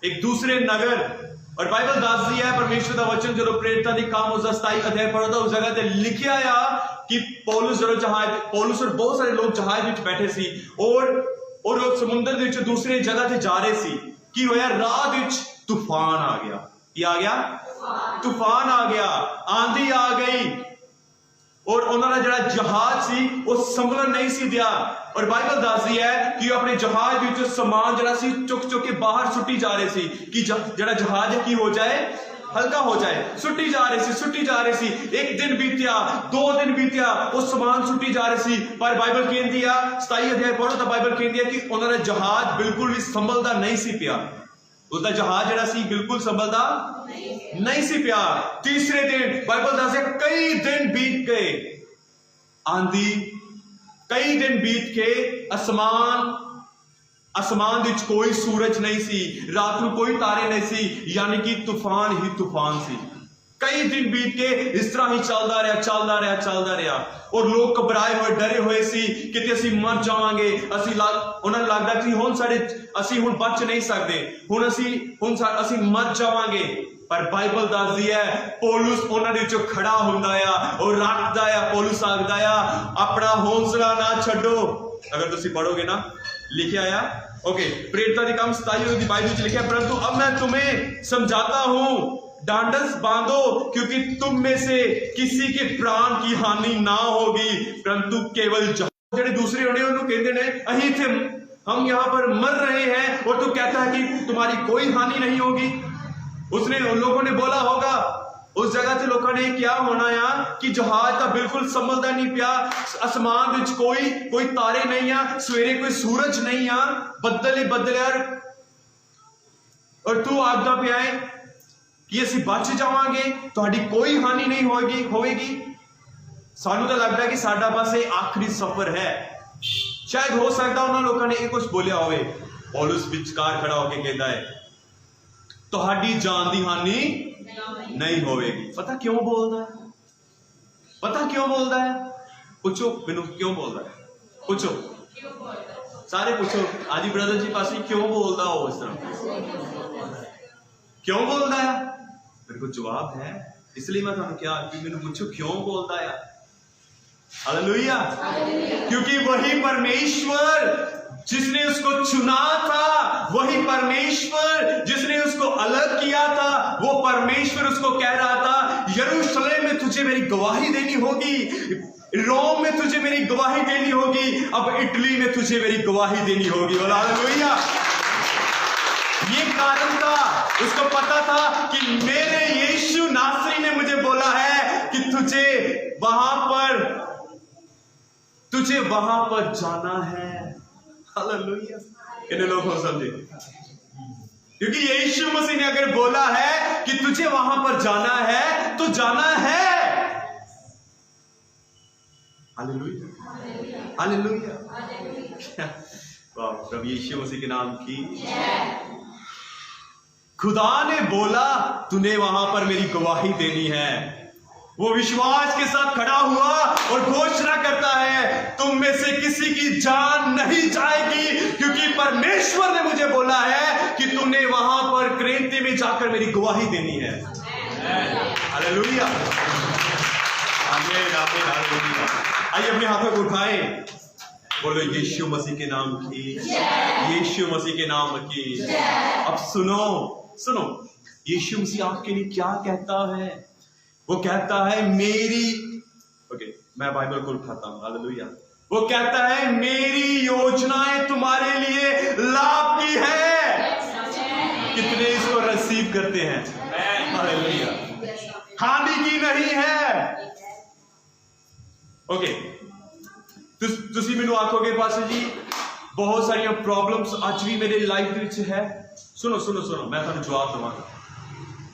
एक दूसरे नगर। और बाइबल दसदी है, परमेश्वर का वचन जो प्रेरितां दे काम उस 27 अध्याय पढ़ो तो उस जगह ते लिखिया आ कि पौलुस और बहुत सारे लोग जहाज विच बैठे सी और समुद्र दे विच दूसरे जगह ते जा रहे सी। की होया, राह विच तूफान आ गया। की आ गया? तूफान आ गया, आंधी आ गई और उन्होंने जड़ा जहाज सी वो संभलन नहीं सी दिया। और बाइबल दसदी है कि अपने जहाज विच समान जड़ा सी चुक के बाहर सुट्टी जा रहे सी कि जड़ा जहाज है की हो जाए, हल्का हो जाए। सुट्टी जा रही सी। एक दिन बीतिया, 2 दिन बीतिया, वो समान सुट्टी जा रही सी। पर बाइबल कहती है, 27 अध्याय पढ़ो तो बाइबल कहती है कि उन्होंने जहाज बिल्कुल भी संभलता नहीं सी पिया। उसका जहाज जड़ा सी बिल्कुल संभलता नहीं सी पिया। तीसरे दिन बाइबल दस कई दिन बीत गए, आंधी, कई दिन बीत के आसमान विच कोई सूरज नहीं सी, रात को कोई तारे नहीं सी, यानी कि तूफान ही तूफान सी। कई दिन बीत के इस तरह ही चलता रहा और लोग घबराए हुए डरे हुए सी कि असी मर जावांगे। उन्हें लगता कि हुण असी हुण बच नहीं सकते, हुण असी मर जावांगे। पर बाइबल दसदी है पौलुस उन्हां दे विचों खड़ा हुंदा आ और रखदा आ। पौलुस आखदा आ अपना हौसला ना छड्डो। अगर तुसी पढ़ोगे ना, लिखा आया ओके, प्रेरितां दे काम 27 दी बाइबल में लिखा, परंतु अब मैं तुम्हें समझाता हूं, डांडस बांधो, क्योंकि तुम में से किसी के प्राण की हानि ना होगी, परंतु केवल जेडे दूसरे होने उन्होंने कहते ने अहीं थे, हम यहाँ पर मर रहे हैं और तू कहता है कि तुम्हारी कोई हानि नहीं होगी। उसने उन लोगों ने बोला होगा, उस जगह से लोगों ने क्या होना यार कि जहाज का बिल्कुल संभलता नहीं पिया, आसमान विच कोई तारे नहीं आ, सवेरे कोई सूरज नहीं आ, बदल ही बदल यार, और तू आखदा पिया है कि असी बच जावांगे, तुहाडी कोई हानि नहीं होगी। सानू तो लगता है कि साडा बस ये आखिरी सफर है। शायद हो सकता उन्होंने लोगों ने ये कुछ बोलिया होवे। पौलुस विचकार खड़ा होके कहता है तुहाडी जान दी हानि नहीं होगी। पता क्यों बोलता है? पूछो मैनू क्यों बोलता है? पूछो सारे पूछो आजी ब्रदर जी पास क्यों बोलता हो इस तरह? क्यों बोलता है? मेरे को जवाब है, इसलिए मैं तुहानू क्या कि मैनू पूछो क्यों बोलता है। हालेलुया। क्योंकि वही परमेश्वर जिसने उसको चुना था, वही परमेश्वर जिसने उसको अलग किया था, वो परमेश्वर उसको कह रहा था यरूशलेम में तुझे मेरी गवाही देनी होगी, रोम में तुझे मेरी गवाही देनी होगी, अब इटली में तुझे मेरी गवाही देनी होगी। हालेलुया। ये कारण था, उसको पता था कि मेरे यीशु नासरी ने मुझे बोला है कि तुझे वहां पर जाना है। हालेलुया। कितने लोग हो समझे? क्योंकि यीशु मसीह ने अगर बोला है कि तुझे वहां पर जाना है तो जाना है। हालेलुया। हालेलुया। प्रभु यीशु मसीह के नाम की। खुदा ने बोला तूने वहां पर मेरी गवाही देनी है। वो विश्वास के साथ खड़ा हुआ और घोषणा करता है तुम में से किसी की जान नहीं जाएगी, क्योंकि परमेश्वर ने मुझे बोला है कि तुमने वहां पर क्रेंती में जाकर मेरी गवाही देनी है। हालेलुया। आमीन आमीन हालेलुया। आइए अपने हाथों को उठाएं, बोलो यीशु मसीह के नाम की, यीशु मसीह के नाम की। अब सुनो यीशु मसीह आपके लिए क्या कहता है। वो कहता है मैं बाइबल को उठाता हूं। हालेलुया। वो कहता है मेरी योजनाएं तुम्हारे लिए लाभ की है। कितने इसको रिसीव करते हैं? हालेलुया। हानि की नहीं है। ओके, तुसी मैनू आखोगे पास जी बहुत सारी प्रॉब्लम्स आज भी मेरे लाइफ विच है। सुनो मैं तुहानू जवाब दूंगा।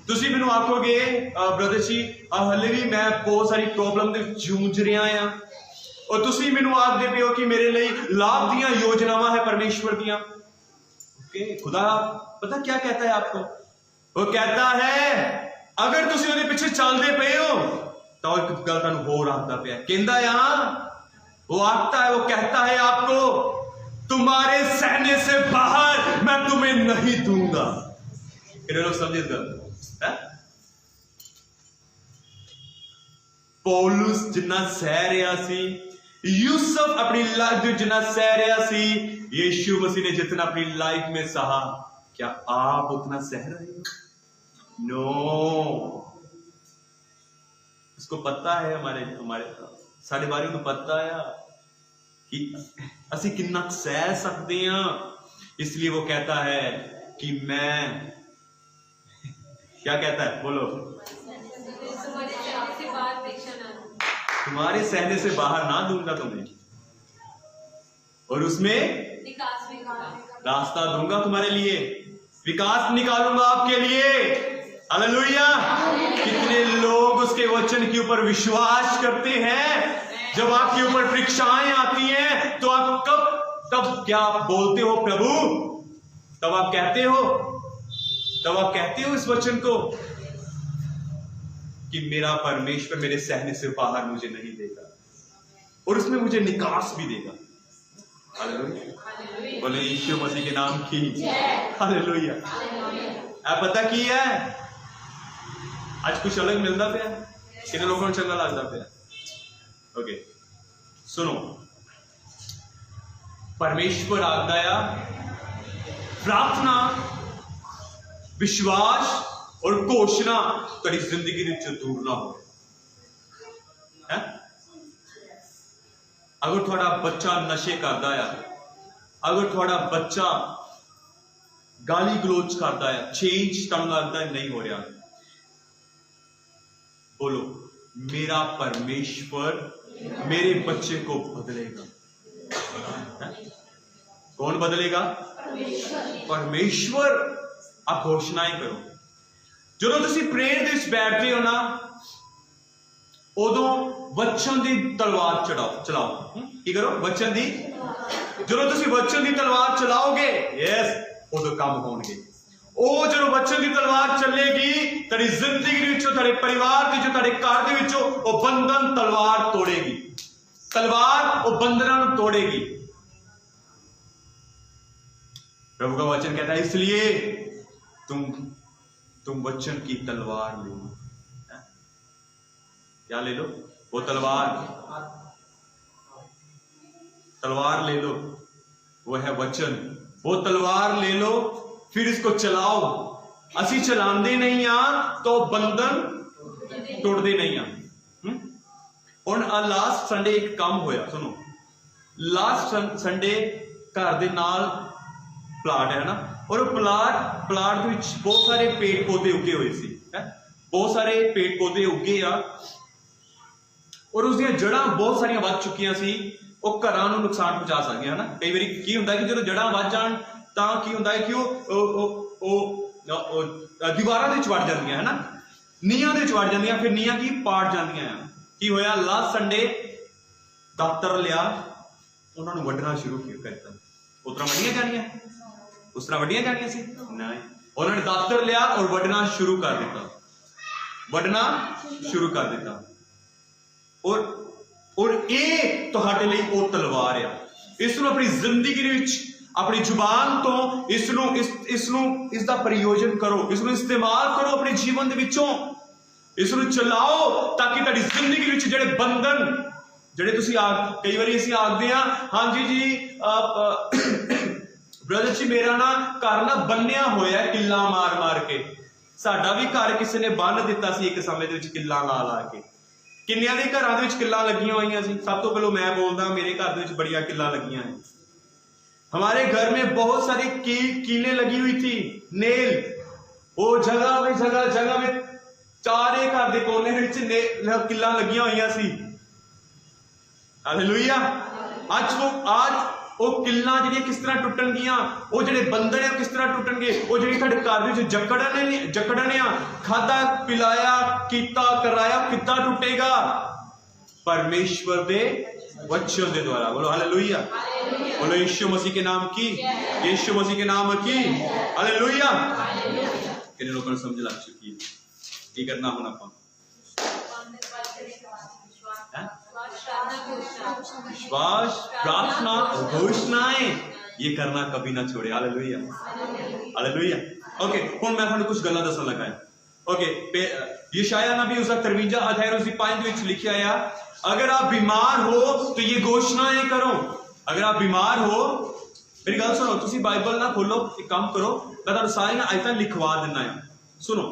तुसी मैनू आखोगे ब्रदर जी हले भी मैं बहुत सारी प्रॉब्लम दे जूझ रहा हां, और तुसी मैनू आखदे पे हो कि मेरे लिए लाभ दियां योजनावां है परमेश्वर दियां। ओके, खुदा पता क्या कहता है आपको? वो कहता है अगर तुसी उहदे पीछे चलदे पे हो तो एक गल तुहानू होर आखदा पिया। कहंदा वो कहता है आपको तुम्हारे सहने से बाहर मैं तुम्हें नहीं दूंगा। कितने लोग समझे इस गल? पौलुस जिन्ना सह रहा सी, यूसुफ अपनी लाइफ में जितना सह रहा सी, यीशु मसीह ने जितना अपनी लाइफ में सहा, क्या आप उतना सह रहे हो? नो। इसको पता है हमारे साढ़े बारे में पता है कि असी कितना सह सकते हैं। इसलिए वो कहता है कि मैं क्या कहता है? बोलो। तुम्हारे सहने से बाहर ना दूंगा तुम्हें, और उसमें रास्ता दूंगा तुम्हारे लिए, विकास निकालूंगा आपके लिए। हालेलुया। कितने लोग उसके वचन के ऊपर विश्वास करते हैं? जब आपके ऊपर परीक्षाएं आती हैं तो आप तब क्या आप बोलते हो प्रभु? तब आप कहते हो इस वचन को कि मेरा परमेश्वर मेरे सहने से बाहर मुझे नहीं देगा और उसमें मुझे निकास भी देगा। हालेलुया, बोले यीशु मसीह के नाम की हालेलुया। आप पता की है आज कुछ अलग मिलता पे कितने लोगों को चंगा लगता पे। ओके सुनो, परमेश्वर आज्ञा, प्रार्थना, विश्वास और घोषणा तेरी जिंदगी विच दूर ना हो। अगर थोड़ा बच्चा नशे करता है, अगर थोड़ा बच्चा गाली गलोच करता है, चेंज तंग लगता है, नहीं हो रहा, बोलो मेरा परमेश्वर मेरे बच्चे को बदलेगा। कौन बदलेगा? परमेश्वर। आप घोषणाएं करो। जो तुम प्रेयर दे विच बैठते हो ना, उदों वचन की तलवार चलाओ। की करो? वचन की। जो तुम वचन की तलवार चलाओगे, यस, उदों काम होंगे। ਉਹ ਜਦੋਂ बच्चों की तलवार चलेगी तेरी जिंदगी विचों, तेरे परिवार के तेरे घर के विचों वो बंधन तलवार तोड़ेगी। तलवार वो बंधनों तोड़ेगी। प्रभु का वचन कहता है इसलिए तुम वचन की तलवार ले लो। क्या ले लो? वो तलवार ले लो, वो है वचन। वो तलवार ले लो, फिर इसको चलाओ। असी चलाते नहीं तो बंधन तोड़ते नहीं। और लास्ट संडे एक काम होया, सुनो, लास्ट संडे घर दे नाल प्लाट है ना, और प्लाट बहुत सारे पेड़ पौधे उगे हुए सी, बहुत सारे पेड़ पौधे उगे आ, और उसकी जड़ा बहुत सारिया वध चुकिया सी, वो घरां नूं नुकसान पहुंचा सकती है ना। कई बार की होंदा कि जो जड़ा वध जाण तां की होंदा है कि दीवारां दे विच वड़ जांदियां है ना, नीहां दे विच वड़ जांदियां, फिर नीहां की पाट जांदियां। की होया? लास्ट संडे दातर लिया, उन्हां नूं वड्डना शुरू करता। उस तरह वड्डियां जाणियां, उस तरह वड्डियां जाणियां सी नहीं, उन्होंने दातर लिया और वड्डना शुरू कर दिता, वड्डना शुरू कर दिता। और ये तुहाडे लई वो तलवार है। इसनूं अपनी जिंदगी विच, अपनी जुबान तो इसका प्रयोजन करो, इसनूं इस्तेमाल करो अपने जीवन दे विचों, इसनूं चलाओ ताकि तुहाडी जिंदगी विच जिहड़े बंधन, जिहड़े तुसीं कई बारी असीं आखदे हां, हां जी ब्रदर जी मेरा ना घर ना बन्निया होया किल्ला मार मार के। साडा भी घर किसी ने बन दिता सी एक समय दे विच किल्ला ला के। किन्नियां दे घरां दे विच किल्ला लगियां होईयां सी। सब तो पहले मैं बोलदा, मेरे घर दे विच बड़ियां किल्ला लगियां हैं। हमारे घर में बहुत सारी कीलें लगी हुई थी, नेल। वो जगह में चारे घर के कोने किल्ला लगियां हुई सी। हालेलुया। आज वो किल्ला जिहड़ियां किस तरह टुटन गियां, वो जिहड़े बंधन किस तरह टुटणगे, वो जिहड़ी तुहाडे घर विच जकड़न आ, खादा पिलाया कीता कराया किद्दां टुटेगा? परमेश्वर दे वचन दे द्वारा। बोलो हालेलुया, बोलो यीशु मसीह के नाम की, यीशु मसीह के नाम की हालेलुया। कितने लोगों को समझ लग चुकी है? की करना होना अपन विश्वास, प्रार्थना, घोषणाएं, ये करना कभी ना छोड़े। Hallelujah, hallelujah. ओके, हुण मैं तुहानूं कुछ गल्लां दस्सण लगा है। ओके, यशायाह नबी उसका 53 अध्याय उसकी 5 विच लिखिया है, अगर आप बीमार हो तो ये घोषणाएं करो। अगर आप बीमार हो, मेरी गल सुनो, तुसी बाइबल ना खोलो, एक काम करो, मैं तुहानूं सारियां आयतां लिखवा दिना है। सुनो,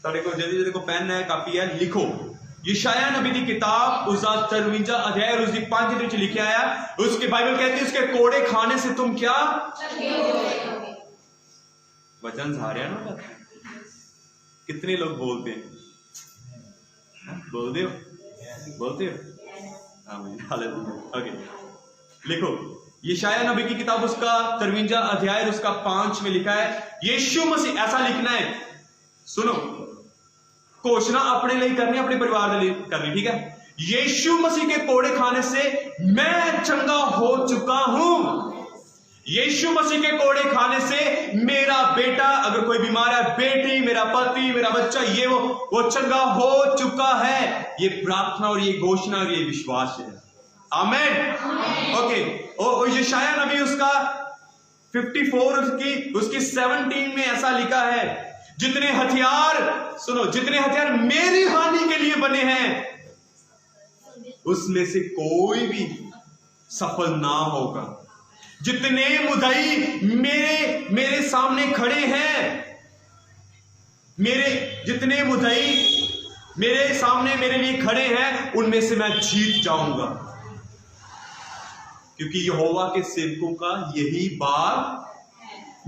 तुहाडे कोल जिहदे कोल पेन है, कापी है, लिखो। यशायाह नबी की किताब उसका 53 अध्याय उसकी 5 विच लिखिया है, उसकी बाइबल कहती है उसके कोड़े खाने से तुम क्या वचन सारिया ना। कितने लोग बोलते हैं? बोलते हो? आमीन, हालेलुया। ओके, लिखो यशायाह नबी की किताब उसका 53 अध्याय उसका 5 में लिखा है, यीशु मसीह, ऐसा लिखना है। सुनो, घोषणा अपने लिए करनी, अपने परिवार के लिए करनी, ठीक है? यीशु मसीह के कोड़े खाने से मैं चंगा हो चुका हूं। यीशु मसीह के कोड़े खाने से मेरा बेटा, अगर कोई बीमार है, बेटी, मेरा पति, मेरा बच्चा, ये वो चंगा हो चुका है। ये प्रार्थना और ये घोषणा और ये विश्वास है। आमेन। ओके, और यशाया नबी उसका 54 उसकी 17 में ऐसा लिखा है, जितने हथियार, सुनो, जितने हथियार मेरी हानि के लिए बने हैं उसमें से कोई भी सफल ना होगा। जितने मुद्दई मेरे सामने खड़े हैं, जितने मुद्दई मेरे सामने मेरे लिए खड़े हैं, उनमें से मैं जीत जाऊंगा, क्योंकि यहोवा के सेवकों का यही बाग,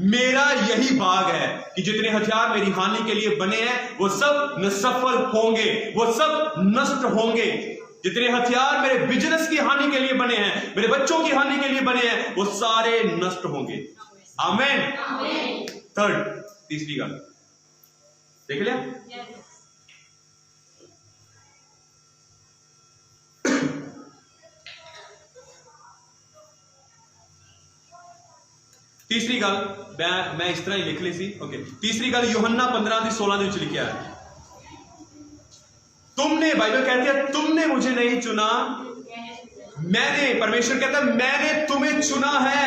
मेरा यही बाग है कि जितने हथियार मेरी हानि के लिए बने हैं वो सब न सफल होंगे, वो सब नष्ट होंगे। जितने हथियार मेरे बिजनेस की हानि के लिए बने हैं, मेरे बच्चों की हानि के लिए बने हैं, वो सारे नष्ट होंगे। आमेन। थर्ड, तीसरी बात देख लिया। तीसरी गल मैं इस तरह ही लिख ली सी। ओके, तीसरी गल यूहन्ना 15:16 लिखा है, तुमने, बाइबल कहती है, तुमने मुझे नहीं चुना, मैंने, परमेश्वर कहता है, मैंने तुम्हें चुना है।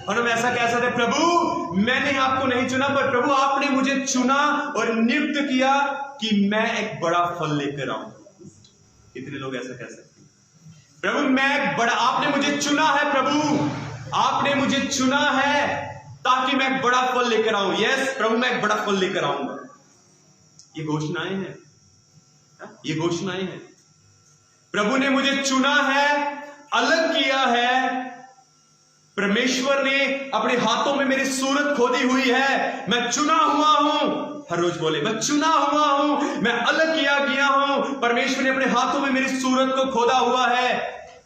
और हम ऐसा कह सकते, प्रभु मैंने आपको नहीं चुना, पर प्रभु आपने मुझे चुना और नियुक्त किया कि मैं एक बड़ा फल लेकर आऊं। कितने लोग ऐसा कह सकते हैं, प्रभु मैं एक बड़ा, आपने मुझे चुना है, प्रभु आपने मुझे चुना है ताकि मैं एक बड़ा फल लेकर आऊं। यस प्रभु, मैं एक बड़ा फल लेकर आऊंगा। ये घोषणाएं हैं, ये घोषणाएं हैं। प्रभु ने मुझे चुना है, अलग किया है। परमेश्वर ने अपने हाथों में मेरी सूरत खोदी हुई है। मैं चुना हुआ हूं। हर रोज बोले, मैं चुना हुआ हूं, मैं अलग किया गया हूं। परमेश्वर ने अपने हाथों में मेरी सूरत को खोदा हुआ है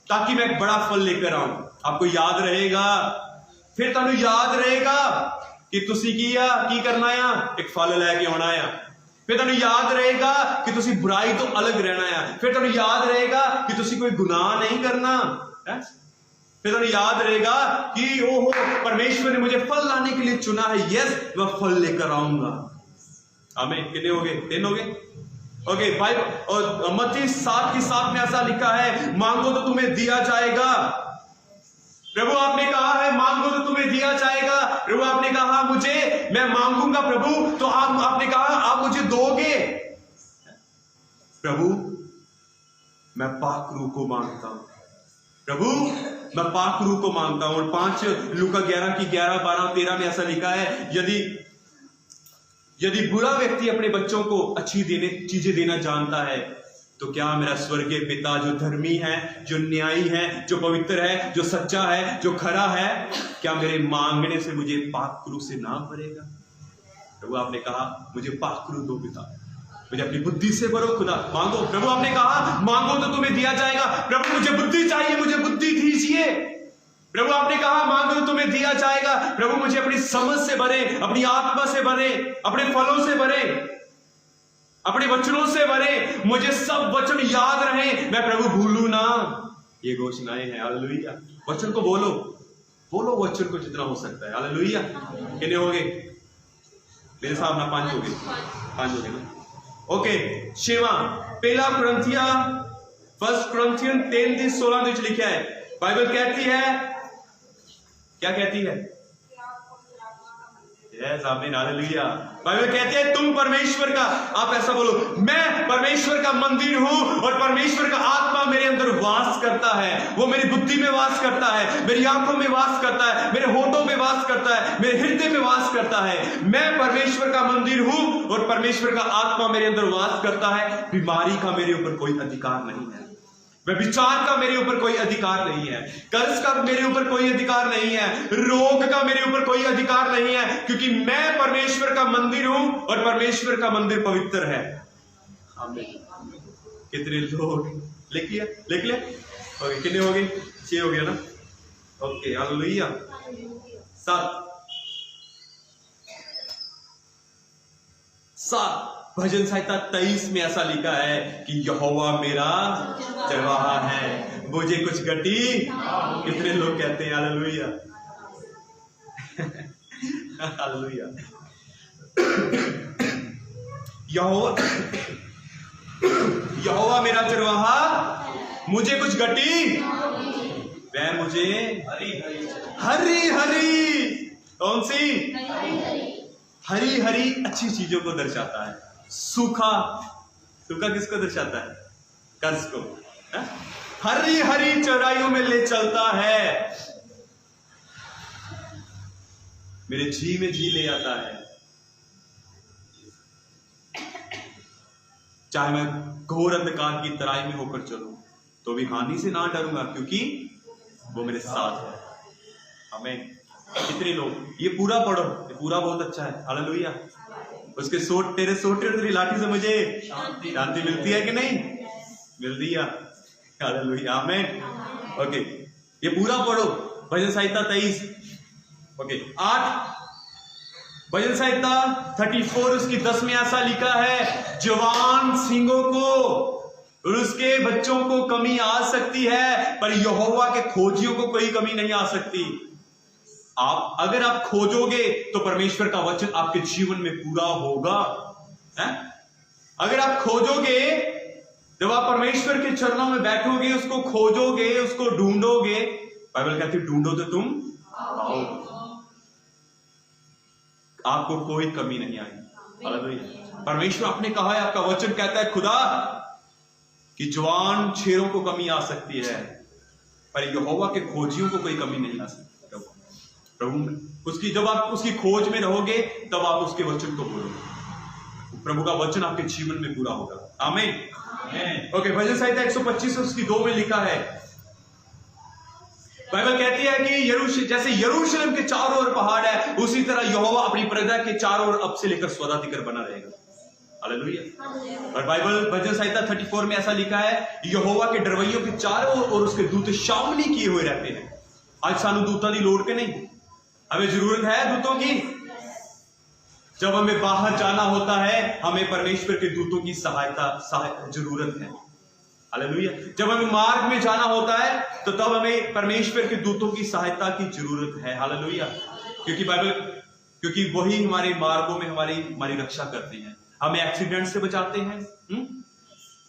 ताकि मैं एक बड़ा फल लेकर आऊं। आपको याद रहेगा, फिर तुहानू याद रहेगा कि तुसी की करना है, एक फल लैके आना है। फिर तुहानू याद रहेगा कि तुसी बुराई तो अलग रहना है। फिर तुहानू याद रहेगा कि तुसी कोई गुनाह नहीं करना है। फिर तुहानू याद रहेगा कि ओहो, परमेश्वर ने मुझे फल लाने के लिए चुना है। यस, मैं फल लेकर आऊंगा। आमीन। कितने हो गए? 3 हो गए। ओके, 5 और मत्ती 7:7 में ऐसा लिखा है, मांगो तो तुम्हें दिया जाएगा। प्रभु आपने कहा है, मांगो तो तुम्हें दिया जाएगा। प्रभु आपने कहा मुझे, मैं मांगूंगा प्रभु, तो आपने कहा आप मुझे दोगे। प्रभु मैं पाक रूह को मांगता हूं, प्रभु मैं पाक रूह को मांगता हूं। और 5 लूका 11 12 13 में ऐसा लिखा है, यदि बुरा व्यक्ति अपने बच्चों को अच्छी चीजें देना जानता है, तो क्या मेरा स्वर्गीय पिता जो धर्मी है, जो न्यायी है, जो पवित्र है, जो सच्चा है, जो खरा है, क्या मेरे मांगने से मुझे पाक रूह से ना भरेगा? प्रभु आपने कहा मुझे पाक रूह दो पिता, मुझे अपनी बुद्धि से भरो खुदा। मांगो, प्रभु आपने कहा मांगो तो तुम्हें दिया जाएगा। प्रभु मुझे बुद्धि चाहिए, मुझे बुद्धि दीजिए। प्रभु आपने कहा मांगो तो तुम्हें दिया जाएगा। प्रभु मुझे अपनी समझ से भरे, अपनी आत्मा से भरे, अपने फलों से भरे, अपने वचनों से भरे, मुझे सब वचन याद रहे, मैं प्रभु भूलू ना। ये घोषणाएं हैं। हालेलुया। वचन को बोलो, बोलो वचन को जितना हो सकता है। हालेलुया। कितने हो गए? मेरे साहब ना 5 हो गए, 5 हो गए ना। ओके, 6वां 1 कुरिन्थियन 3:16 लिखा है। बाइबल कहती है, क्या कहती है? यस, आमीन, हालेलुया। बाइबल कहती है तुम परमेश्वर का, आप ऐसा बोलो, मैं परमेश्वर का मंदिर हूं और परमेश्वर का आत्मा मेरे अंदर वास करता है। वो मेरी बुद्धि में वास करता है, मेरी आंखों में वास करता है, मेरे होठों में वास करता है, मेरे हृदय में वास करता है। मैं परमेश्वर का मंदिर हूं और परमेश्वर का आत्मा मेरे अंदर वास करता है। बीमारी का मेरे ऊपर कोई अधिकार नहीं है, व्यभिचार का मेरे ऊपर कोई अधिकार नहीं है, कर्ज का मेरे ऊपर कोई अधिकार नहीं है, रोग का मेरे ऊपर कोई अधिकार नहीं है, क्योंकि मैं परमेश्वर का मंदिर हूं और परमेश्वर का मंदिर पवित्र है। आमीन। कितने लोग लिख लिया? ओके, कितने हो गए? 6 हो गया ना। Okay, hallelujah. 7 भजन संहिता 23 में ऐसा लिखा है कि यहोवा मेरा चरवाहा है, मुझे कुछ घटी। कितने लोग कहते हैं हालेलुया? हालेलुया। यहोवा मेरा चरवाहा, मुझे कुछ घटी, वह मुझे हरी हरी, कौन सी? हरी हरी अच्छी चीजों को दर्शाता है। सूखा, सूखा किसको दर्शाता है? कर्ज को। हरी हरी चराइयों में ले चलता है, मेरे जी में जी ले आता है। चाहे मैं घोर अंधकार की तराई में होकर चलूं तो भी हानि से ना डरूंगा, क्योंकि वो मेरे साथ है। आमीन। कितने लोग, ये पूरा पढ़ो, ये पूरा बहुत अच्छा है। हालेलुया। उसके तेरे सोटे और तेरी लाठी से मुझे शांति मिलती है कि नहीं? मिलती है। हालेलुया। आमीन। ओके, ये पूरा पढ़ो। भजन संहिता 23, ओके 8, भजन संहिता 34 उसकी 10 में ऐसा लिखा है, जवान सिंहों को और उसके बच्चों को कमी आ सकती है, पर यहोवा के खोजियों को कोई कमी नहीं आ सकती। अगर आप खोजोगे तो परमेश्वर का वचन आपके जीवन में पूरा होगा। है? अगर आप खोजोगे, जब आप परमेश्वर के चरणों में बैठोगे, उसको खोजोगे, उसको ढूंढोगे, बाइबल कहती है ढूंढो तो तुम पाओगे। आपको कोई कमी नहीं आएगी। हालेलुया। परमेश्वर आपने कहा है, आपका वचन कहता है खुदा कि जवान शेरों को कमी आ सकती है, पर यहोवा के खोजियों को कोई कमी नहीं आ सकती। प्रभु उसकी, जब आप उसकी खोज में रहोगे तब आप उसके वचन को बोलोगे, प्रभु का वचन आपके जीवन में पूरा होगा। आमीन। ओके, भजन संहिता 125 उसकी 2 में लिखा है, बाइबल कहती है कि जैसे यरूशलेम के चारों ओर पहाड़ है, उसी तरह यहोवा अपनी प्रजा के चारों ओर अब से लेकर सदा तक बना रहेगा। हालेलुया। और बाइबल भजन संहिता 34 में ऐसा लिखा है, यहोवा के डरवैयों के चारों ओर और उसके दूत छावनी किए हुए रहते हैं। आज सानू दूतों की लोड़ के नहीं, हमें जरूरत है दूतों की। जब हमें बाहर जाना होता है, हमें परमेश्वर के दूतों की सहायता जरूरत है। हालेलुया। जब हमें मार्ग में जाना होता है तो तब हमें परमेश्वर के दूतों की सहायता की जरूरत है। हालेलुया। क्योंकि वही हमारे मार्गों में हमारी रक्षा करते हैं, हमें एक्सीडेंट से बचाते हैं।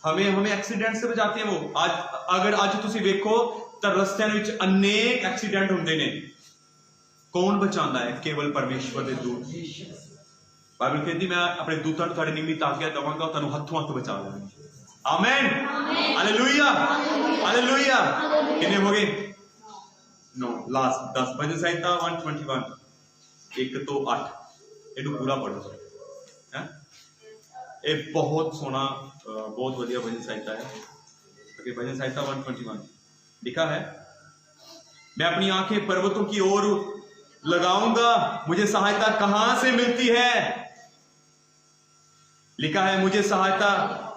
हमें एक्सीडेंट से बचाते हैं वो। आज तुसी देखो तो रस्तियां विच अनेक एक्सीडेंट होंदे ने, कौन बचाता है? केवल परमेश्वर के दूत। बाइबल कहती मैं अपने दूतां नूं तुहाडे निमित्त आज्ञा देवांगा, तुहानूं हत्थों हत्थ बचा लूंगा। आमीन। हालेलुया। हालेलुया। कितने हो गए? 9, लास्ट 10। भजन संहिता 121 1 तो 8 इनू पूरा पढ़ो। ये बहुत सोना, बहुत बढ़िया भजन संहिता है। ओके, भजन संहिता 121 लिखा है, मैं अपनी आंखें पर्वतों की ओर लगाऊंगा, मुझे सहायता कहां से मिलती है? लिखा है, मुझे सहायता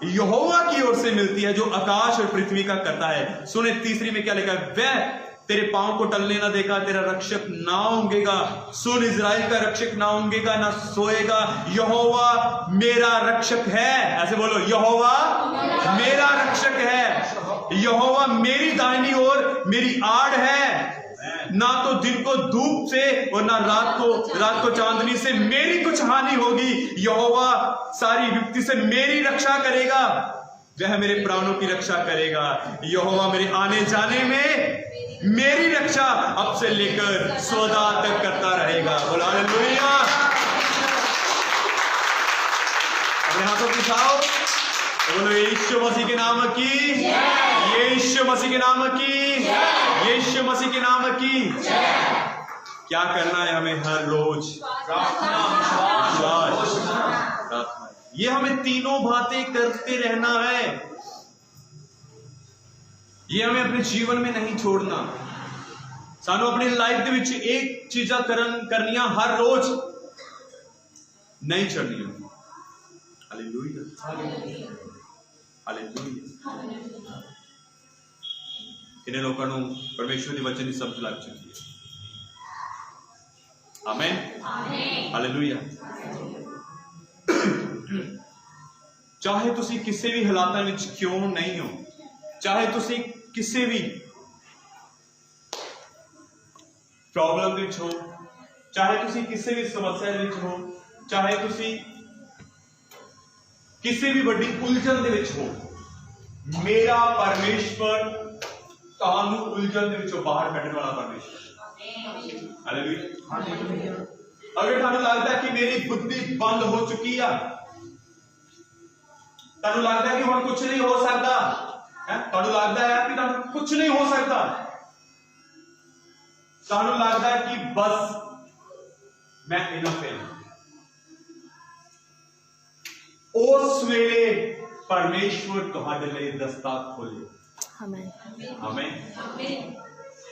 यहोवा की ओर से मिलती है, जो आकाश और पृथ्वी का करता है। सुने तीसरी में क्या लिखा है, वह तेरे पांव को टलने ना देगा, तेरा रक्षक ना ऊँघेगा। सुन, इजराइल का रक्षक ना ऊँघेगा ना सोएगा, यहोवा मेरा रक्षक है। ऐसे बोलो, यहोवा मेरा रक्षक है, यहोवा मेरी दाहिनी ओर मेरी आड़ है। ना तो दिन को धूप से और ना रात को चांदनी से मेरी कुछ हानि होगी। यहोवा सारी युक्ति से मेरी रक्षा करेगा, वह मेरे प्राणों की रक्षा करेगा। यहोवा मेरे आने जाने में मेरी रक्षा अब से लेकर सदा तक करता रहेगा। बोलो हालेलुया। अपने हाथों को उठाओ, बोलो यीशु मसीह के नाम की, यीशु मसीह के नाम की, यीशु मसीह के नाम की। क्या करना है हमें? हर रोज प्रार्थना, ये हमें तीनों बातें करते रहना है। ये हमें अपने जीवन में नहीं छोड़ना। सानू अपनी लाइफ के विच एक चीजा करनिया हर रोज नहीं छड़निया। हालेलुया। हालेलुया। किन्ने लोगों को परमेश्वर के वचन की समझ लग चुकी है? आमीन। हालेलुया। चाहे तुसी किसी भी हालातां विच क्यों नहीं हो, चाहे तुसी किसी भी प्रॉब्लम विच हो, चाहे तुसी किसी भी समस्या दे विच हो, चाहे तुसी किसी भी बड़ी उलझन दे विच हो, मेरा परमेश्वर तानू उलझन दे विचों बाहर कढण वाला परमेश्वर। हालेलुया। अगर थानू लगता है कि मेरी बुद्धि बंद हो चुकी है, थानू लगता है कि हुण कुछ नहीं हो सकता है, थानू लगता है कि थानू कुछ नहीं हो सकता, थानू लगता है कि बस मैं इनफ है, उस वेले परमेश्वर तुहाडे लिए दस्तक खोले। आमीन।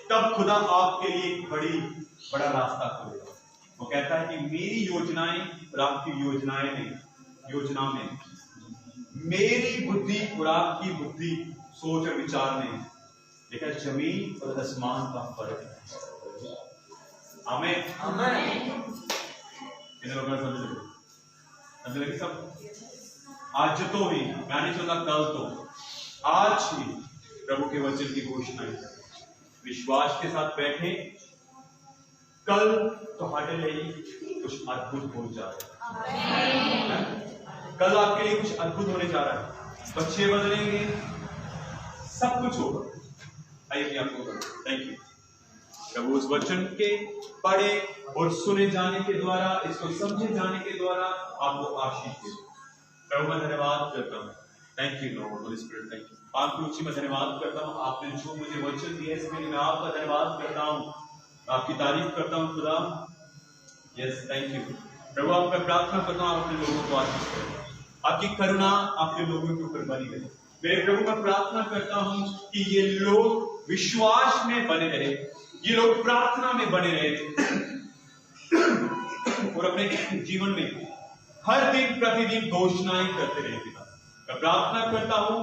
तब खुदा आपके लिए एक बड़ा रास्ता खोलेगा। वो कहता है कि मेरी योजनाएं और आपकी योजनाएं नहीं, योजना में मेरी बुद्धि और आपकी बुद्धि, सोच और विचार नहीं, देखा जमीन और आसमान का फर्क है। आमीन। समझ लगे सब? आज तो ही, मैं नहीं चाहता कल तो, आज ही प्रभु के वचन की घोषणा है। विश्वास के साथ बैठे, कल तुम्हारे लिए कुछ अद्भुत हो जाए। कल आपके लिए कुछ अद्भुत होने जा रहा है, बच्चे बदलेंगे, सब कुछ होगा। आइए आपको थैंक यू प्रभु उस वचन के पढ़े और सुने जाने के द्वारा, इसको समझे जाने के द्वारा आपको आशीष दे। प्रभु मैं धन्यवाद करता हूँ। Thank you Lord Holi spirit, thank you. आपको रुचि में धन्यवाद करता हूँ, आपने जो मुझे वचन दिया इसके लिए मैं आपका धन्यवाद करता हूँ, आपकी तारीफ करता हूँ खुदा। यस थैंक यू प्रभु। आप मैं प्रार्थना करता हूँ, आप अपने लोगों को आशीष करें, आपकी करुणा आपके लोगों के ऊपर बनी रहे। मेरे प्रभु मैं प्रार्थना करता हूँ कि ये लोग विश्वास में बने रहे, ये लोग प्रार्थना में बने रहे और अपने जीवन में हर दिन प्रतिदिन घोषणाएं करते रहे। पिता मैं प्रार्थना करता हूं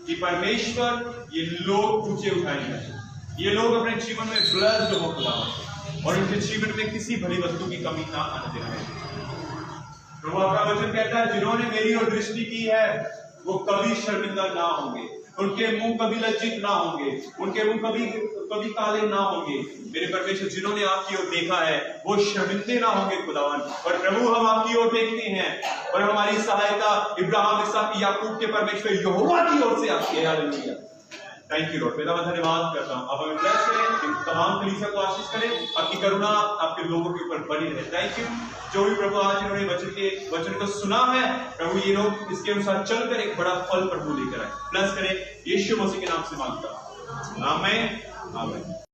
कि परमेश्वर ये लोग ऊंचे उठाएंगे, ये लोग अपने जीवन में ब्लेस्ड हो खुदा, और इनके जीवन में किसी भली वस्तु की कमी ना आने देना। प्रभु आपका वचन कहता है जिन्होंने मेरी ओर दृष्टि की है वो कभी शर्मिंदा ना होंगे, उनके मुंह कभी लज्जित ना होंगे, उनके मुंह कभी काले ना होंगे। मेरे परमेश्वर जिन्होंने आपकी ओर देखा है वो शर्मिंदे ना होंगे खुदावन। और प्रभु हम आपकी ओर देखते हैं और हमारी सहायता इब्राहिम, इसहाक, याकूब के परमेश्वर यहोवा की ओर से आती है। हालेलुया। Thank you Lord. मैं धन्यवाद करता हूँ, आप हमें ब्लेस करें, तमाम कलीसिया को आशीष करें, आपकी करुणा आपके लोगों के ऊपर बनी रहे। Thank you. जो भी प्रभु आज इन्होंने वचन को सुना है प्रभु, ये लोग इसके अनुसार चलकर एक बड़ा फल प्रभु लेकर आए। ब्लेस करें, यीशु मसीह के नाम से मांगता हूं, आमीन आमीन।